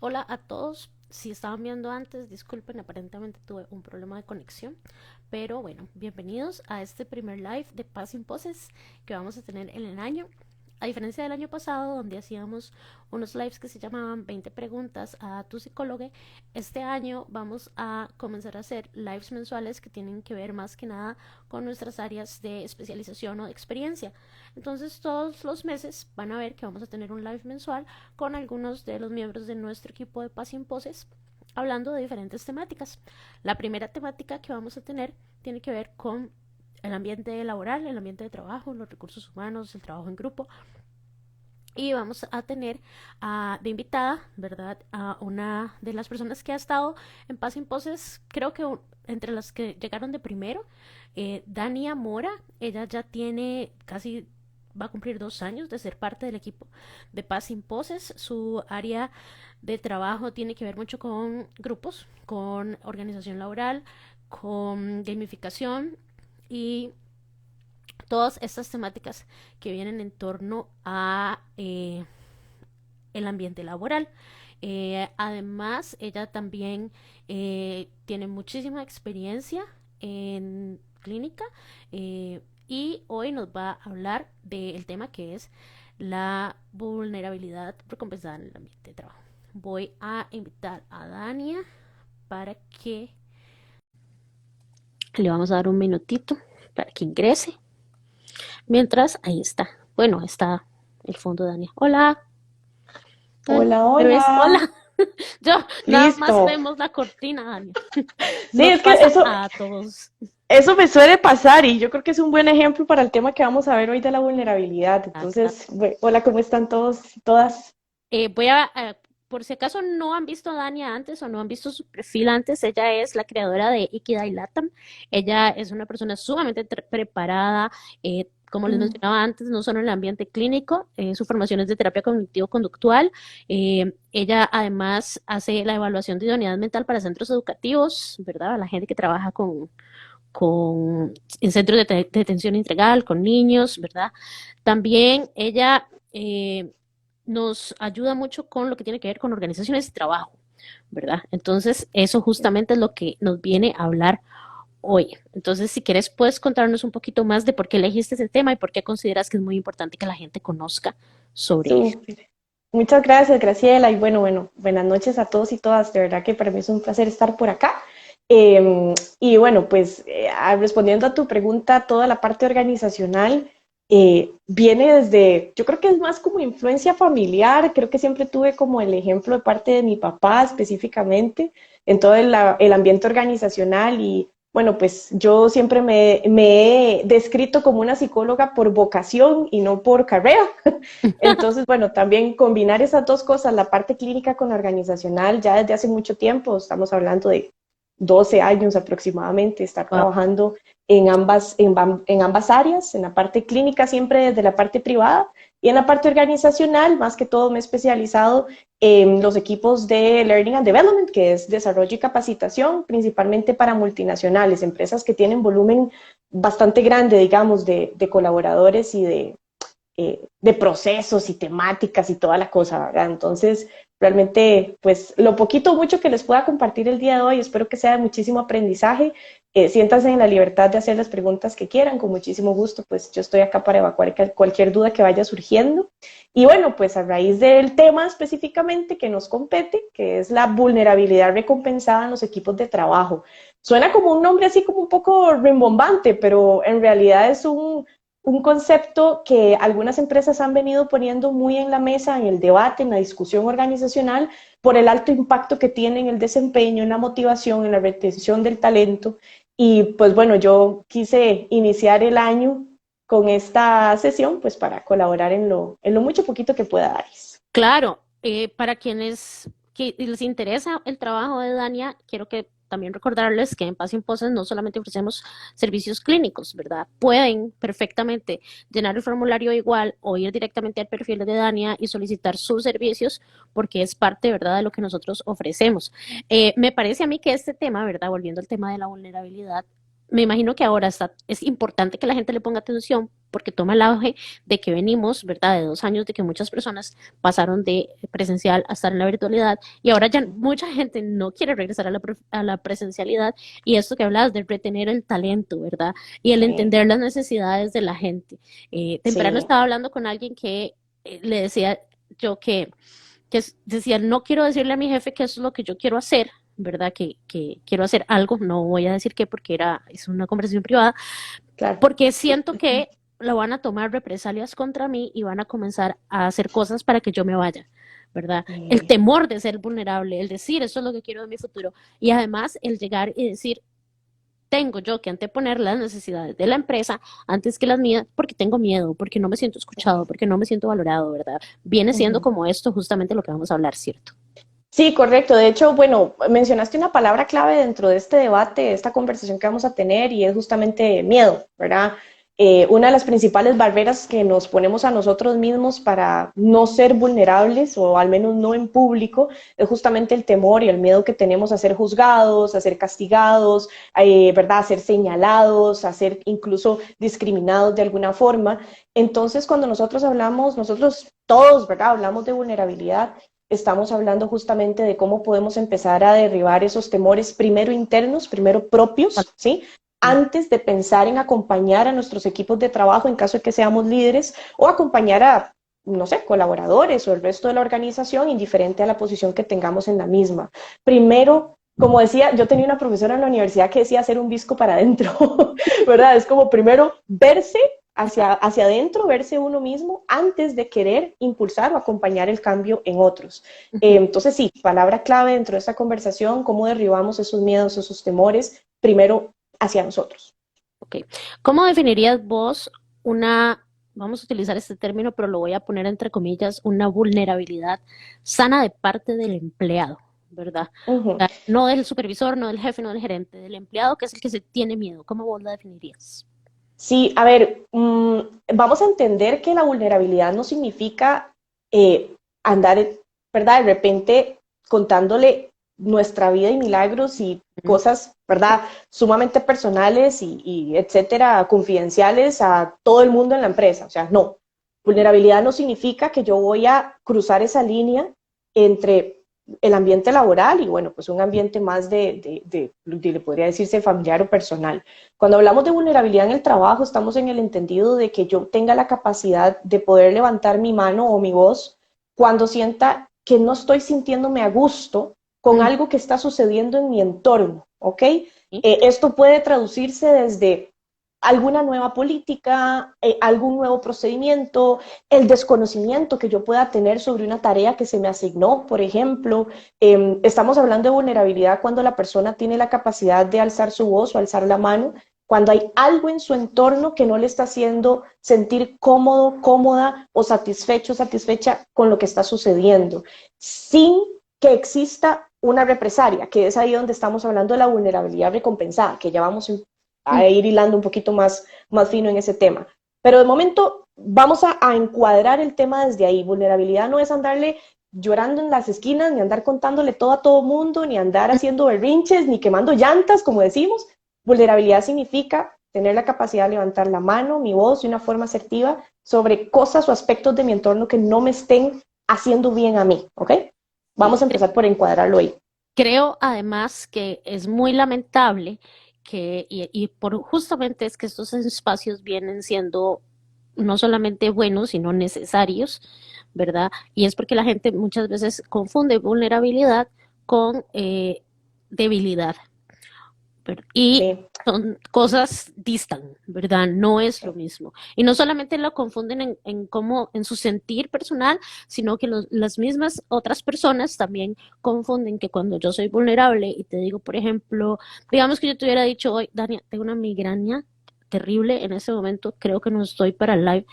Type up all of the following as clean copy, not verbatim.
Hola a todos. Si estaban viendo antes, disculpen, aparentemente tuve un problema de conexión. Pero bueno, bienvenidos a este primer live de Paz sin Poses que vamos a tener en el año. A diferencia del año pasado, donde hacíamos unos lives que se llamaban 20 preguntas a tu psicólogo, este año vamos a comenzar a hacer lives mensuales que tienen que ver más que nada con nuestras áreas de especialización o de experiencia. Entonces, todos los meses van a ver que vamos a tener un live mensual con algunos de los miembros de nuestro equipo de Paz sin Poses hablando de diferentes temáticas. La primera temática que vamos a tener tiene que ver con el ambiente laboral, el ambiente de trabajo, los recursos humanos, el trabajo en grupo. Y vamos a tener de invitada, ¿verdad? A una de las personas que ha estado en Paz sin Poses, creo que entre las que llegaron de primero, Dania Mora. Ella ya tiene casi, va a cumplir 2 años de ser parte del equipo de Paz sin Poses. Su área de trabajo tiene que ver mucho con grupos, con organización laboral, con gamificación y todas estas temáticas que vienen en torno a el ambiente laboral. Además, ella también tiene muchísima experiencia en clínica y hoy nos va a hablar del tema que es la vulnerabilidad recompensada en el ambiente de trabajo. Voy a invitar a Dania para que le vamos a dar un minutito para que ingrese. Mientras, ahí está. Bueno, está el fondo, Dania. Hola, Dania. Hola, ¿Me ves? Hola. hola. Yo nada más Listo. vemos la cortina, Dania. Sí, Nos es que pasa a todos. eso me suele pasar y yo creo que es un buen ejemplo para el tema que vamos a ver hoy de la vulnerabilidad. Ah, claro. Entonces, hola, ¿cómo están todos y todas? Voy por si acaso no han visto a Dania antes o no han visto su perfil antes, ella es la creadora de Ikigai Latam. Ella es una persona sumamente preparada, como les Mm. mencionaba antes, no solo en el ambiente clínico, su formación es de terapia cognitivo-conductual. Ella además hace la evaluación de idoneidad mental para centros educativos, ¿verdad? La gente que trabaja en centros de detención integral, con niños, ¿verdad? También ella nos ayuda mucho con lo que tiene que ver con organizaciones de trabajo, ¿verdad? Entonces, eso justamente es lo que nos viene a hablar hoy. Entonces, si quieres, puedes contarnos un poquito más de por qué elegiste ese tema y por qué consideras que es muy importante que la gente conozca sobre él. Súper. Muchas gracias, Graciela. Y bueno, buenas noches a todos y todas. De verdad que para mí es un placer estar por acá. Y bueno, pues respondiendo a tu pregunta, toda la parte organizacional viene desde, yo creo que es más como influencia familiar. Creo que siempre tuve como el ejemplo de parte de mi papá específicamente en todo el ambiente organizacional y bueno, pues yo siempre me he descrito como una psicóloga por vocación y no por carrera. Entonces, bueno, también combinar esas dos cosas, la parte clínica con la organizacional, ya desde hace mucho tiempo, estamos hablando de 12 años aproximadamente, estar Wow. trabajando en ambas áreas, en la parte clínica siempre desde la parte privada y en la parte organizacional, más que todo me he especializado en los equipos de Learning and Development, que es desarrollo y capacitación, principalmente para multinacionales, empresas que tienen volumen bastante grande, digamos, de colaboradores y de procesos y temáticas y toda la cosa, ¿verdad? Entonces, realmente, pues lo poquito o mucho que les pueda compartir el día de hoy, espero que sea de muchísimo aprendizaje. Siéntanse en la libertad de hacer las preguntas que quieran, con muchísimo gusto, pues yo estoy acá para evacuar cualquier duda que vaya surgiendo. Y bueno, pues a raíz del tema específicamente que nos compete, que es la vulnerabilidad recompensada en los equipos de trabajo. Suena como un nombre así como un poco rimbombante, pero en realidad es un concepto que algunas empresas han venido poniendo muy en la mesa, en el debate, en la discusión organizacional, por el alto impacto que tiene en el desempeño, en la motivación, en la retención del talento. Y pues bueno, yo quise iniciar el año con esta sesión, pues para colaborar en lo mucho poquito que pueda darles. Claro, para quienes que les interesa el trabajo de Dania, quiero que también recordarles que en Paz sin Poses no solamente ofrecemos servicios clínicos, ¿verdad? Pueden perfectamente llenar el formulario igual o ir directamente al perfil de Dania y solicitar sus servicios porque es parte, ¿verdad?, de lo que nosotros ofrecemos. Me parece a mí que este tema, ¿verdad?, volviendo al tema de la vulnerabilidad, me imagino que ahora es importante que la gente le ponga atención porque toma el auge de que venimos, ¿verdad? De 2 años de que muchas personas pasaron de presencial a estar en la virtualidad y ahora ya mucha gente no quiere regresar a la presencialidad y esto que hablabas de retener el talento, ¿verdad? Y el Sí, entender las necesidades de la gente. Temprano sí, estaba hablando con alguien que le decía yo decía, no quiero decirle a mi jefe que eso es lo que yo quiero hacer, ¿verdad? Que quiero hacer algo, no voy a decir qué porque es una conversación privada, claro. porque siento que lo van a tomar represalias contra mí y van a comenzar a hacer cosas para que yo me vaya, ¿verdad? El Sí. temor de ser vulnerable, el decir, eso es lo que quiero de mi futuro, y además el llegar y decir, tengo yo que anteponer las necesidades de la empresa antes que las mías porque tengo miedo, porque no me siento escuchado, porque no me siento valorado, ¿verdad? Viene siendo Ujú. como esto justamente lo que vamos a hablar, ¿cierto? Sí, correcto. De hecho, bueno, mencionaste una palabra clave dentro de este debate, esta conversación que vamos a tener, y es justamente miedo, ¿verdad? Una de las principales barreras que nos ponemos a nosotros mismos para no ser vulnerables, o al menos no en público, es justamente el temor y el miedo que tenemos a ser juzgados, a ser castigados, ¿verdad? A ser señalados, a ser incluso discriminados de alguna forma. Entonces, cuando nosotros hablamos, nosotros todos, ¿verdad? Hablamos de vulnerabilidad, estamos hablando justamente de cómo podemos empezar a derribar esos temores, primero internos, primero propios, ¿sí? Antes de pensar en acompañar a nuestros equipos de trabajo en caso de que seamos líderes o acompañar a, no sé, colaboradores o el resto de la organización, indiferente a la posición que tengamos en la misma. Primero, como decía, yo tenía una profesora en la universidad que decía hacer un visco para adentro, ¿verdad? Es como primero verse hacia adentro, verse uno mismo antes de querer impulsar o acompañar el cambio en otros. Ujú. Entonces, sí, palabra clave dentro de esta conversación, cómo derribamos esos miedos, esos temores, primero hacia nosotros. Ok. ¿Cómo definirías vos vamos a utilizar este término, pero lo voy a poner entre comillas, una vulnerabilidad sana de parte del empleado, ¿verdad? Uh O -huh. sea, no del supervisor, no del jefe, no del gerente, del empleado que es el que se tiene miedo. ¿Cómo vos la definirías? Sí, a ver, vamos a entender que la vulnerabilidad no significa andar, ¿verdad? De repente contándole nuestra vida y milagros y Ujú. cosas, ¿verdad? Sumamente personales y etcétera, confidenciales a todo el mundo en la empresa. O sea, no. Vulnerabilidad no significa que yo voy a cruzar esa línea entre el ambiente laboral y, bueno, pues un ambiente más le podría decirse familiar o personal. Cuando hablamos de vulnerabilidad en el trabajo, estamos en el entendido de que yo tenga la capacidad de poder levantar mi mano o mi voz cuando sienta que no estoy sintiéndome a gusto con Ujú. algo que está sucediendo en mi entorno, ¿ok? Sí. Esto puede traducirse desde alguna nueva política, algún nuevo procedimiento, el desconocimiento que yo pueda tener sobre una tarea que se me asignó, por ejemplo. Estamos hablando de vulnerabilidad cuando la persona tiene la capacidad de alzar su voz o alzar la mano, cuando hay algo en su entorno que no le está haciendo sentir cómodo, cómoda o satisfecho, satisfecha con lo que está sucediendo, sin que exista una represalia, que es ahí donde estamos hablando de la vulnerabilidad recompensada, que ya vamos a Ujú. ir hilando un poquito más fino en ese tema. Pero de momento vamos a encuadrar el tema desde ahí. Vulnerabilidad no es andarle llorando en las esquinas, ni andar contándole todo a todo mundo, ni andar haciendo berrinches, ni quemando llantas, como decimos. Vulnerabilidad significa tener la capacidad de levantar la mano, mi voz de una forma asertiva sobre cosas o aspectos de mi entorno que no me estén haciendo bien a mí, ¿ok? Sí. Vamos a empezar por encuadrarlo ahí. Creo además que es muy lamentable y por justamente es que estos espacios vienen siendo no solamente buenos, sino necesarios, ¿verdad? Y es porque la gente muchas veces confunde vulnerabilidad con debilidad, y Sí. son cosas distan, ¿verdad? No es lo mismo. Y no solamente lo confunden en cómo, en su sentir personal, sino que las mismas otras personas también confunden que cuando yo soy vulnerable y te digo, por ejemplo, digamos que yo te hubiera dicho hoy, Dania, tengo una migraña terrible en ese momento, creo que no estoy para el live.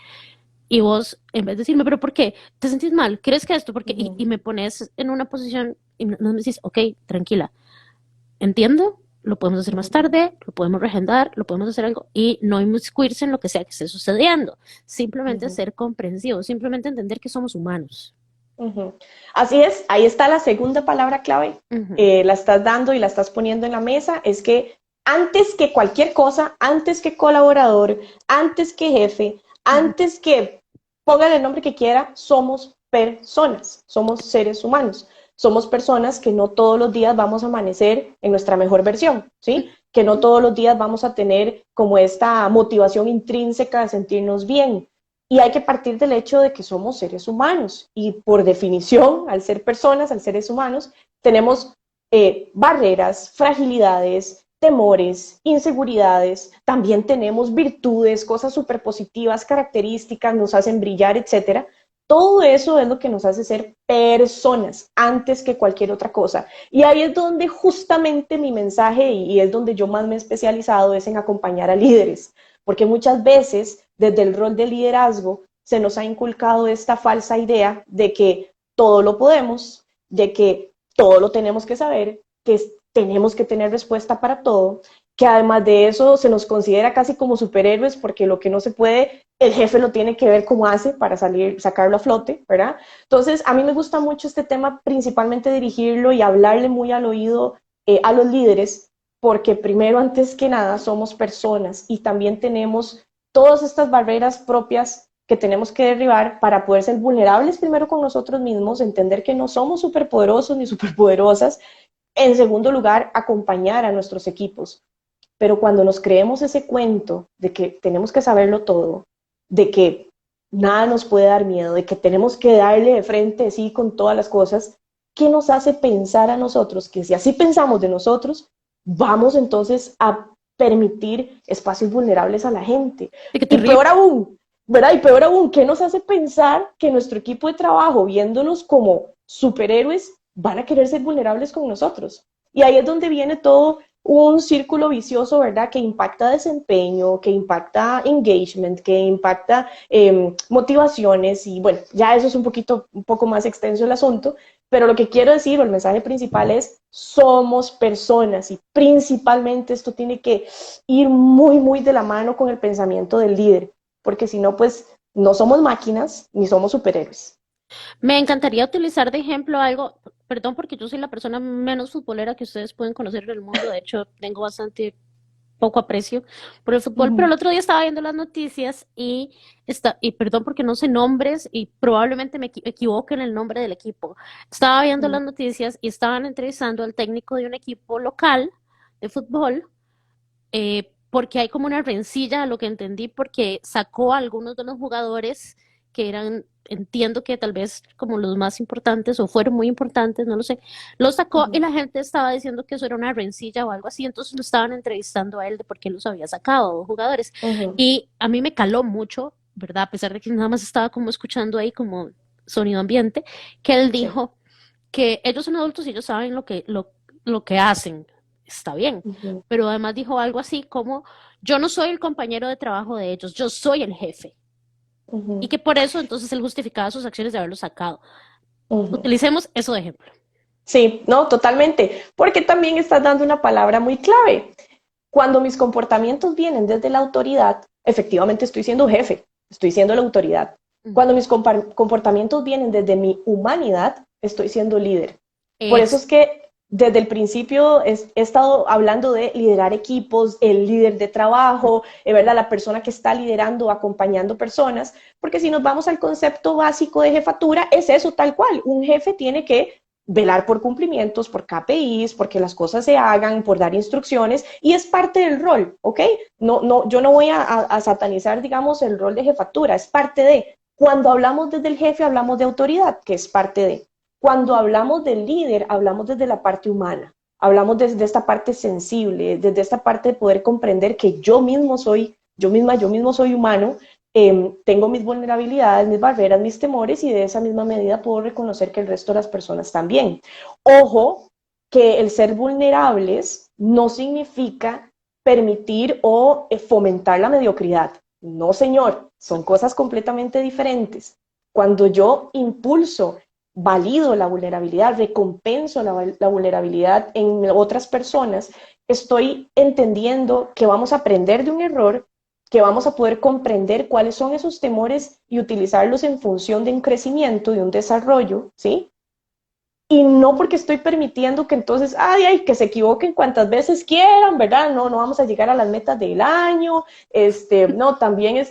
Y vos, en vez de decirme, pero ¿por qué? ¿Te sentís mal? ¿Crees que esto? Porque Uh -huh. y me pones en una posición y no me decís, ok, tranquila, entiendo, lo podemos hacer Uh más -huh. tarde, lo podemos reagendar, lo podemos hacer algo y no inmiscuirse en lo que sea que esté sucediendo. Uh Simplemente -huh. ser comprensivos, simplemente entender que somos humanos. Ujú. Así es, ahí está la segunda palabra clave. Ujú. La estás dando y la estás poniendo en la mesa, es que antes que cualquier cosa, antes que colaborador, antes que jefe, antes que pongan el nombre que quiera, somos personas, somos seres humanos. Somos personas que no todos los días vamos a amanecer en nuestra mejor versión, ¿sí? Que no todos los días vamos a tener como esta motivación intrínseca de sentirnos bien. Y hay que partir del hecho de que somos seres humanos y por definición, al ser personas, al seres humanos, tenemos barreras, fragilidades, temores, inseguridades, también tenemos virtudes, cosas súper positivas, características, nos hacen brillar, etcétera. Todo eso es lo que nos hace ser personas antes que cualquier otra cosa. Y ahí es donde justamente mi mensaje, y es donde yo más me he especializado, es en acompañar a líderes. Porque muchas veces, desde el rol de liderazgo, se nos ha inculcado esta falsa idea de que todo lo podemos, de que todo lo tenemos que saber, que tenemos que tener respuesta para todo, que además de eso se nos considera casi como superhéroes porque lo que no se puede, el jefe lo tiene que ver cómo hace para salir, sacarlo a flote, ¿verdad? Entonces, a mí me gusta mucho este tema, principalmente dirigirlo y hablarle muy al oído a los líderes, porque primero, antes que nada, somos personas y también tenemos todas estas barreras propias que tenemos que derribar para poder ser vulnerables primero con nosotros mismos, entender que no somos superpoderosos ni superpoderosas. En segundo lugar, acompañar a nuestros equipos. Pero cuando nos creemos ese cuento de que tenemos que saberlo todo, de que nada nos puede dar miedo, de que tenemos que darle de frente sí con todas las cosas, ¿qué nos hace pensar a nosotros que si así pensamos de nosotros, vamos entonces a permitir espacios vulnerables a la gente? Y qué Y terrible. peor aún, ¿verdad? Y peor aún, ¿qué nos hace pensar que nuestro equipo de trabajo, viéndonos como superhéroes, van a querer ser vulnerables con nosotros? Y ahí es donde viene todo un círculo vicioso, ¿verdad? Que impacta desempeño, que impacta engagement, que impacta motivaciones y bueno, ya eso es un poco más extenso el asunto, pero lo que quiero decir, o el mensaje principal es, somos personas y principalmente esto tiene que ir muy, muy de la mano con el pensamiento del líder, porque si no, pues no somos máquinas ni somos superhéroes. Me encantaría utilizar de ejemplo algo, perdón porque yo soy la persona menos futbolera que ustedes pueden conocer en el mundo, de hecho tengo bastante poco aprecio por el Uh fútbol, pero el -huh. otro día estaba viendo las noticias y perdón porque no sé nombres y probablemente me equivoque en el nombre del equipo. Estaba viendo las noticias y estaban entrevistando al técnico de un equipo local de fútbol, porque hay como una rencilla, a lo que entendí, porque sacó a algunos de los jugadores que eran, entiendo que tal vez como los más importantes o fueron muy importantes, no lo sé, los Uh sacó y -huh. la gente estaba diciendo que eso era una rencilla o algo así, entonces lo estaban entrevistando a él de por qué los había sacado, dos jugadores. Uh -huh. Y a mí me caló mucho, ¿verdad? A pesar de que nada más estaba como escuchando ahí como sonido ambiente, que él Sí. dijo que ellos son adultos y ellos saben lo que hacen, está bien, Uh -huh. pero además dijo algo así como, yo no soy el compañero de trabajo de ellos, yo soy el jefe, Uh y -huh. que por eso entonces él justificaba sus acciones de haberlo sacado. Uh -huh. Utilicemos eso de ejemplo. Sí, no, totalmente, porque también estás dando una palabra muy clave. Cuando mis comportamientos vienen desde la autoridad, efectivamente estoy siendo jefe, estoy siendo la autoridad. Cuando mis comportamientos vienen desde mi humanidad, estoy siendo líder. Por eso Es, es que desde el principio he estado hablando de liderar equipos, el líder de trabajo, ¿verdad? La persona que está liderando, acompañando personas, porque si nos vamos al concepto básico de jefatura, es eso tal cual. Un jefe tiene que velar por cumplimientos, por KPIs, porque las cosas se hagan, por dar instrucciones, y es parte del rol, ¿ok? Yo no voy a satanizar, digamos, el rol de jefatura, es parte de. Cuando hablamos desde el jefe, hablamos de autoridad, que es parte de. Cuando hablamos del líder, hablamos desde la parte humana, hablamos desde esta parte sensible, desde esta parte de poder comprender que yo mismo soy, yo mismo soy humano, tengo mis vulnerabilidades, mis barreras, mis temores y de esa misma medida puedo reconocer que el resto de las personas también. Ojo, que el ser vulnerables no significa permitir o fomentar la mediocridad. No, señor, son cosas completamente diferentes. Cuando yo impulso, valido la vulnerabilidad, recompenso la vulnerabilidad en otras personas, estoy entendiendo que vamos a aprender de un error, que vamos a poder comprender cuáles son esos temores y utilizarlos en función de un crecimiento, de un desarrollo, ¿sí? y no porque estoy permitiendo que entonces, que se equivoquen cuantas veces quieran, ¿verdad? No, no vamos a llegar a las metas del año, no, también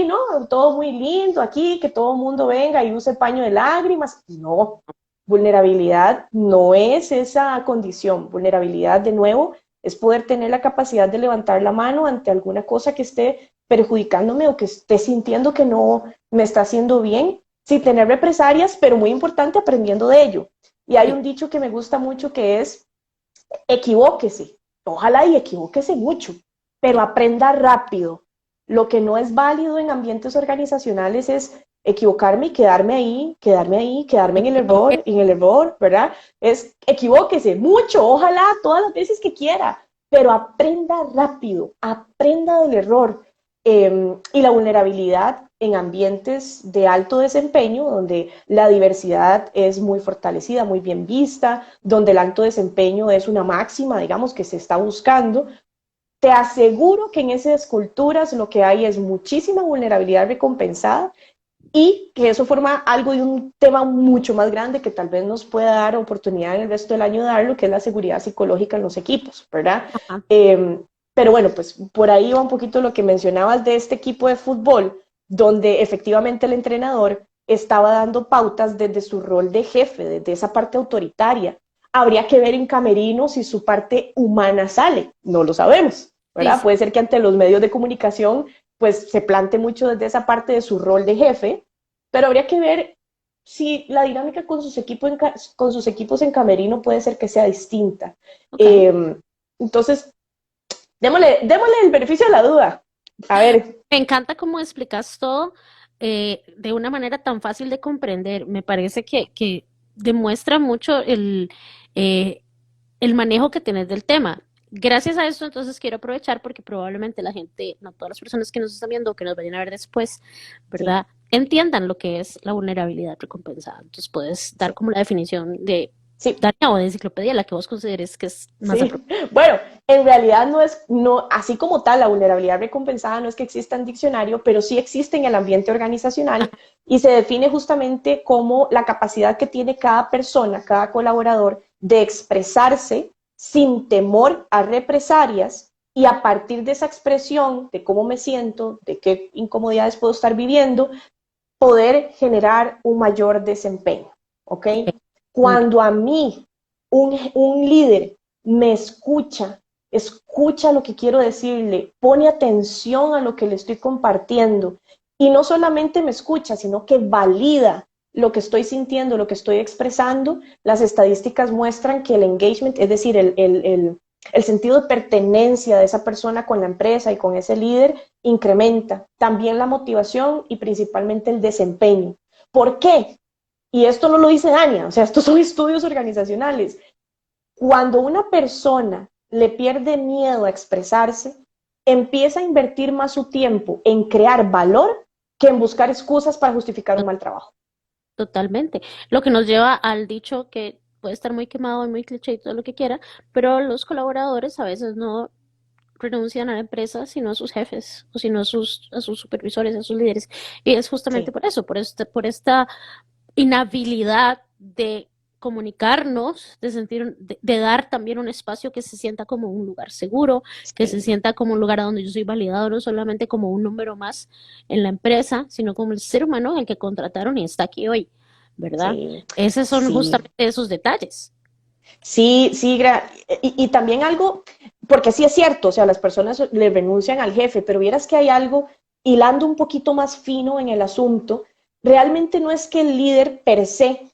no, todo muy lindo aquí, que todo el mundo venga y use paño de lágrimas. No, vulnerabilidad no es esa condición. Vulnerabilidad, de nuevo, es poder tener la capacidad de levantar la mano ante alguna cosa que esté perjudicándome o que esté sintiendo que no me está haciendo bien, sin tener represalias, pero muy importante, aprendiendo de ello. Y hay un dicho que me gusta mucho que es, equivóquese, ojalá y equivóquese mucho, pero aprenda rápido. Lo que no es válido en ambientes organizacionales es equivocarme y quedarme en el error, ¿verdad? Es equivóquese mucho, ojalá todas las veces que quiera, pero aprenda rápido, aprenda del error. Y la vulnerabilidad en ambientes de alto desempeño, donde la diversidad es muy fortalecida, muy bien vista, donde el alto desempeño es una máxima, digamos, que se está buscando, te aseguro que en esas culturas lo que hay es muchísima vulnerabilidad recompensada y que eso forma algo de un tema mucho más grande que tal vez nos pueda dar oportunidad en el resto del año de darlo, que es la seguridad psicológica en los equipos, ¿verdad? Ajá. Pero bueno, pues por ahí va un poquito lo que mencionabas de este equipo de fútbol, donde efectivamente el entrenador estaba dando pautas desde su rol de jefe, desde esa parte autoritaria. Habría que ver en camerino si su parte humana sale, no lo sabemos, Sí, ¿verdad? sí. Puede ser que ante los medios de comunicación pues se plante mucho desde esa parte de su rol de jefe, pero habría que ver si la dinámica con sus equipos en camerino puede ser que sea distinta. Ok. Entonces, démosle el beneficio de la duda. A ver, Me encanta cómo explicas todo de una manera tan fácil de comprender. Me parece que demuestra mucho eh, el manejo que tienes del tema. Gracias a esto, entonces quiero aprovechar porque probablemente la gente, no todas las personas que nos están viendo o que nos vayan a ver después, sí, ¿verdad? Entiendan lo que es la vulnerabilidad recompensada. Entonces puedes dar sí, como la definición de sí, Dania o de enciclopedia, la que vos consideres que es más sí. apropiada. Bueno, en realidad no, así como tal, la vulnerabilidad recompensada no es que exista en diccionario, pero sí existe en el ambiente organizacional y se define justamente como la capacidad que tiene cada persona, cada colaborador, de expresarse sin temor a represalias y a partir de esa expresión de cómo me siento, de qué incomodidades puedo estar viviendo, poder generar un mayor desempeño, ¿ok? Ok. Cuando a mí un líder me escucha lo que quiero decirle, pone atención a lo que le estoy compartiendo y no solamente me escucha, sino que valida lo que estoy sintiendo, lo que estoy expresando, las estadísticas muestran que el engagement, es decir, el sentido de pertenencia de esa persona con la empresa y con ese líder incrementa. También la motivación y principalmente el desempeño. ¿Por qué? Y esto no lo dice Dania, o sea, estos son estudios organizacionales. Cuando una persona le pierde miedo a expresarse, empieza a invertir más su tiempo en crear valor que en buscar excusas para justificar un mal trabajo. Totalmente. Lo que nos lleva al dicho que puede estar muy quemado y muy cliché y todo lo que quiera, pero los colaboradores a veces no renuncian a la empresa, sino a sus jefes, o sino a sus supervisores, a sus líderes. Y es justamente Sí, por eso, por esta inhabilidad de comunicarnos, de sentir, de dar también un espacio que se sienta como un lugar seguro, que se sí, sienta como un lugar donde yo soy validado, no solamente como un número más en la empresa, sino como el ser humano el que contrataron y está aquí hoy, ¿verdad? sí, Esos son sí. justamente esos detalles. Sí, sí, y también algo, porque sí es cierto, o sea, las personas le renuncian al jefe, pero vieras que hay algo hilando un poquito más fino en el asunto, realmente no es que el líder per se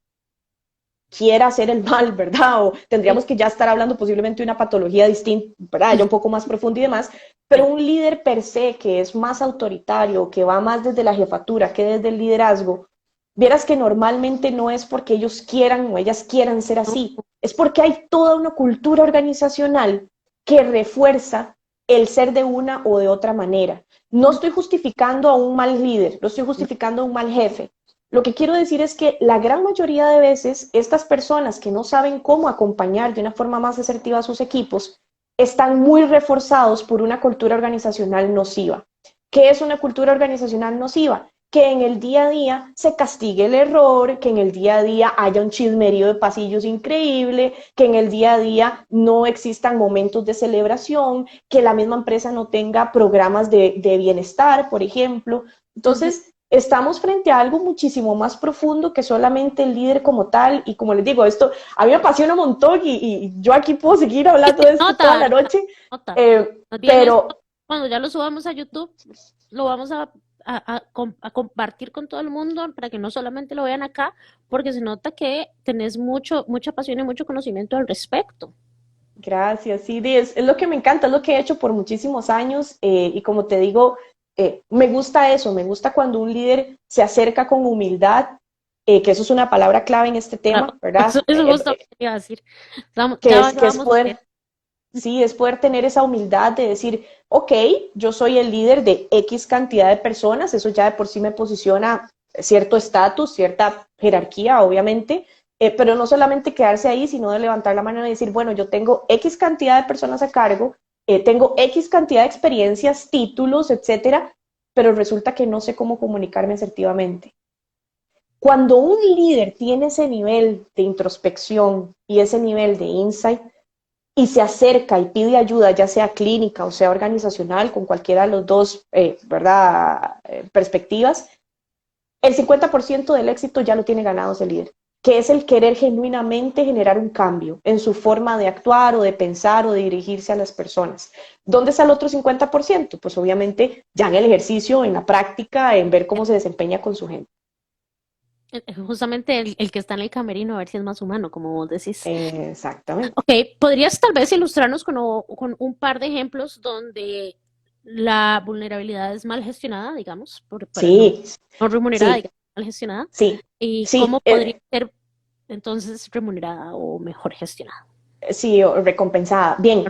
quiera hacer el mal, ¿verdad? O Sí, tendríamos que ya estar hablando posiblemente de una patología distinta, ¿verdad? Ya un poco más profunda y demás, pero sí, un líder per se que es más autoritario, que va más desde la jefatura que desde el liderazgo, vieras que normalmente no es porque ellos quieran o ellas quieran ser ¿no? así, es porque hay toda una cultura organizacional que refuerza el ser de una o de otra manera. No estoy justificando a un mal líder, no estoy justificando a un mal jefe, lo que quiero decir es que la gran mayoría de veces estas personas que no saben cómo acompañar de una forma más asertiva a sus equipos están muy reforzados por una cultura organizacional nociva. ¿Qué es una cultura organizacional nociva? que en el día a día se castigue el error, que en el día a día haya un chismerío de pasillos increíble, que en el día a día no existan momentos de celebración, que la misma empresa no tenga programas de bienestar, por ejemplo. Ujú. Entonces, estamos frente a algo muchísimo más profundo que solamente el líder como tal. Y como les digo, esto a mí me apasiona un montón y yo aquí puedo seguir Sí, hablando se de esto toda nota, la noche, nota. eh, Más bien esto, pero cuando ya lo subamos a YouTube, lo vamos a compartir con todo el mundo para que no solamente lo vean acá, porque se nota que tenés mucha pasión y mucho conocimiento al respecto. gracias, sí, es lo que me encanta, es lo que he hecho por muchísimos años y como te digo, me gusta eso, me gusta cuando un líder se acerca con humildad, que eso es una palabra clave en este Claro, tema, ¿verdad? eso justo lo que iba a decir. Ya Que es vamos a ver. poder, sí, es poder tener esa humildad de decir, ok, yo soy el líder de X cantidad de personas, eso ya de por sí me posiciona cierto estatus, cierta jerarquía, obviamente, pero no solamente quedarse ahí, sino de levantar la mano y decir, bueno, yo tengo X cantidad de personas a cargo, tengo X cantidad de experiencias, títulos, etcétera, pero resulta que no sé cómo comunicarme asertivamente. Cuando un líder tiene ese nivel de introspección y ese nivel de insight, y se acerca y pide ayuda, ya sea clínica o sea organizacional, con cualquiera de los dos, ¿verdad? Perspectivas, el 50% del éxito ya lo tiene ganado ese líder, que es el querer genuinamente generar un cambio en su forma de actuar o de pensar o de dirigirse a las personas. ¿Dónde está el otro 50%? Pues obviamente ya en el ejercicio, en la práctica, en ver cómo se desempeña con su gente. Justamente el que está en el camerino, a ver si es más humano, como vos decís. Exactamente. Ok, ¿podrías tal vez ilustrarnos con un par de ejemplos donde la vulnerabilidad es mal gestionada, digamos, para Sí, no remunerada, sí, digamos, mal gestionada? sí, ¿Y cómo sí. podría ser entonces remunerada o mejor gestionada? Sí, recompensada. Bien,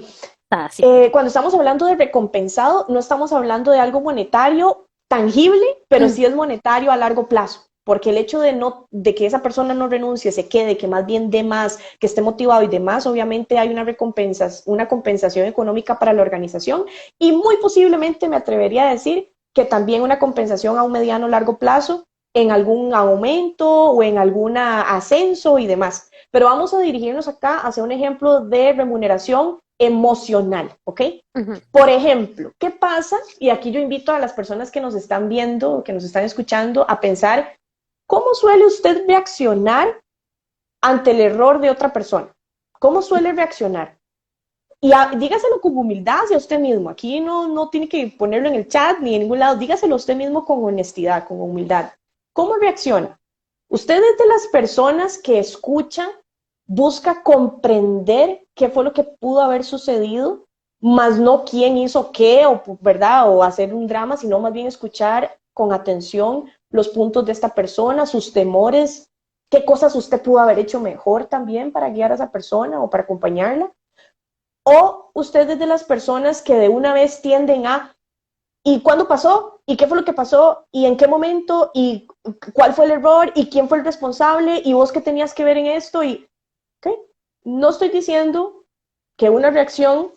Ah, sí. cuando estamos hablando de recompensado, no estamos hablando de algo monetario tangible, pero Mm, sí es monetario a largo plazo, porque el hecho de no, de que esa persona no renuncie, se quede, que más bien dé más, que esté motivado y demás, obviamente hay una compensación económica para la organización y muy posiblemente me atrevería a decir que también una compensación a un mediano largo plazo en algún aumento o en algún ascenso y demás. Pero vamos a dirigirnos acá hacia un ejemplo de remuneración emocional, ¿ok? ujú. Por ejemplo, ¿qué pasa? Y aquí yo invito a las personas que nos están viendo, que nos están escuchando, a pensar, ¿cómo suele usted reaccionar ante el error de otra persona? ¿Cómo suele reaccionar? Y dígaselo con humildad hacia usted mismo. Aquí no tiene que ponerlo en el chat ni en ningún lado. Dígaselo a usted mismo con honestidad, con humildad. ¿Cómo reacciona? Usted es de las personas que escuchan, busca comprender qué fue lo que pudo haber sucedido, más no quién hizo qué, o, ¿verdad? O hacer un drama, sino más bien escuchar con atención los puntos de esta persona, sus temores, qué cosas usted pudo haber hecho mejor también para guiar a esa persona o para acompañarla. O usted es de las personas que de una vez tienden a, ¿y cuándo pasó? ¿Y qué fue lo que pasó? ¿Y en qué momento? ¿Y cuál fue el error? ¿Y quién fue el responsable? ¿Y vos qué tenías que ver en esto? Y, ¿okay? No estoy diciendo que una reacción,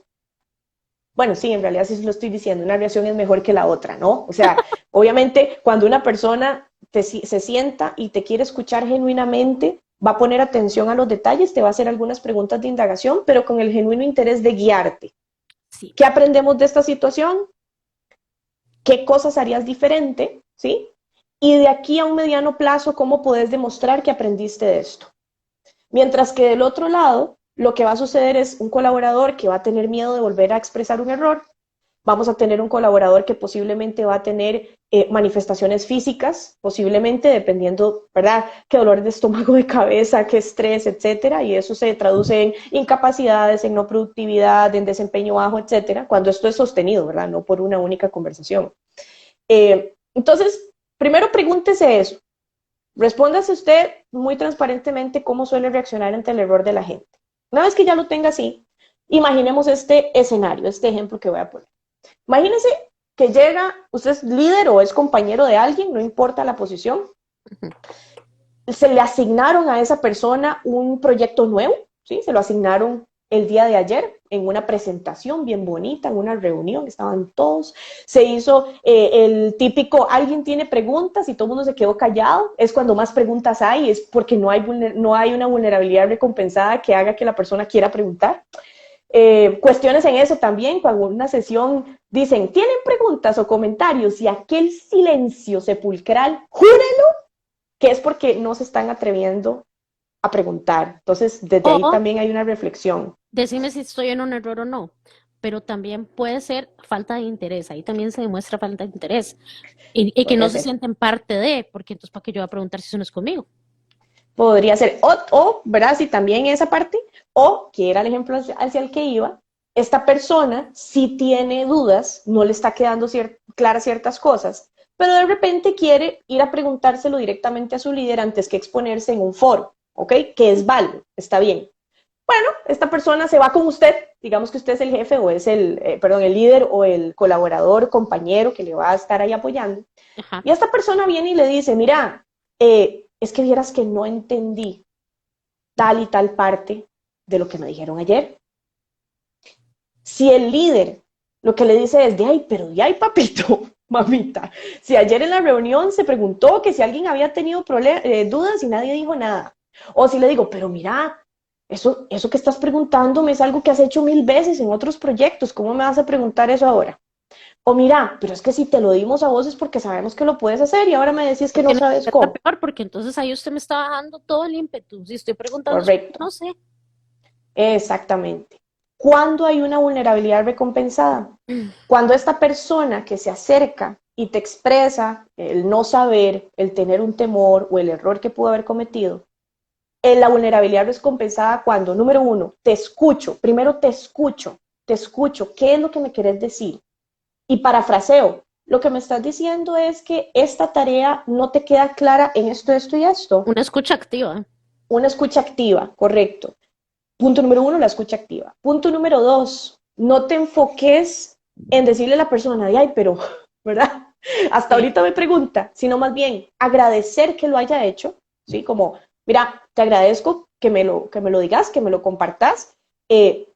bueno, sí, en realidad sí lo estoy diciendo, una reacción es mejor que la otra, ¿no? O sea, obviamente cuando una persona se sienta y te quiere escuchar genuinamente, va a poner atención a los detalles, te va a hacer algunas preguntas de indagación, pero con el genuino interés de guiarte. Sí. ¿Qué aprendemos de esta situación? ¿Qué cosas harías diferente? ¿Sí? Y de aquí a un mediano plazo, ¿cómo puedes demostrar que aprendiste de esto? Mientras que del otro lado, lo que va a suceder es un colaborador que va a tener miedo de volver a expresar un error. Vamos a tener un colaborador que posiblemente va a tener manifestaciones físicas, posiblemente dependiendo, ¿verdad?, qué dolor de estómago, de cabeza, qué estrés, etcétera, y eso se traduce en incapacidades, en no productividad, en desempeño bajo, etcétera, cuando esto es sostenido, ¿verdad?, no por una única conversación. Entonces, primero pregúntese eso. Respóndase usted muy transparentemente cómo suele reaccionar ante el error de la gente. Una vez que ya lo tenga así, imaginemos este escenario, este ejemplo que voy a poner. Imagínese que llega, usted es líder o es compañero de alguien, no importa la posición, Ujú. se le asignaron a esa persona un proyecto nuevo, ¿sí? Se lo asignaron el día de ayer, en una presentación bien bonita, en una reunión, estaban todos, se hizo el típico, alguien tiene preguntas y todo el mundo se quedó callado, es cuando más preguntas hay, es porque no hay una vulnerabilidad recompensada que haga que la persona quiera preguntar. Cuestiones en eso también, cuando en una sesión dicen, ¿tienen preguntas o comentarios? Y aquel silencio sepulcral, júrelo que es porque no se están atreviendo a preguntar. Entonces, desde ahí O también hay una reflexión. decime si estoy en un error o no, pero también puede ser falta de interés, ahí también se demuestra falta de interés y que no Podría se ser. sienten parte de, porque entonces ¿para qué yo voy a preguntar si eso no es conmigo? Podría ser, ¿verdad? Si también esa parte, o que era el ejemplo hacia el que iba, esta persona sí tiene dudas, no le está quedando claras ciertas cosas, pero de repente quiere ir a preguntárselo directamente a su líder antes que exponerse en un foro, ¿ok? Que es válido, está bien. Bueno, esta persona se va con usted, digamos que usted es el jefe o es perdón, el líder o el colaborador, compañero que le va a estar ahí apoyando. Ajá. Y esta persona viene y le dice, mira, es que vieras que no entendí tal y tal parte de lo que me dijeron ayer. Si el líder lo que le dice es de ay, pero de ay, papito, mamita, si ayer en la reunión se preguntó que si alguien había tenido dudas y nadie dijo nada, o si le digo, pero mira, eso que estás preguntándome es algo que has hecho 1000 veces en otros proyectos, ¿cómo me vas a preguntar eso ahora? O mira, pero es que si te lo dimos a vos es porque sabemos que lo puedes hacer y ahora me decís que Que no no sabes está cómo. peor, porque entonces ahí usted me está bajando todo el ímpetu. Si estoy preguntando, Correcto. no sé. Exactamente. ¿Cuándo hay una vulnerabilidad recompensada? Cuando esta persona que se acerca y te expresa el no saber, el tener un temor o el error que pudo haber cometido, la vulnerabilidad recompensada cuando, número uno, te escucho, primero te escucho, ¿qué es lo que me querés decir? Y parafraseo, lo que me estás diciendo es que esta tarea no te queda clara en esto, esto y esto. Una escucha activa. Una escucha activa, correcto. Punto número uno, la escucha activa. Punto número dos, no te enfoques en decirle a la persona, ay, pero, ¿verdad? Hasta Sí. ahorita me pregunta, sino más bien agradecer que lo haya hecho, ¿sí? Como, mira, te agradezco que me lo digas, que me lo compartas,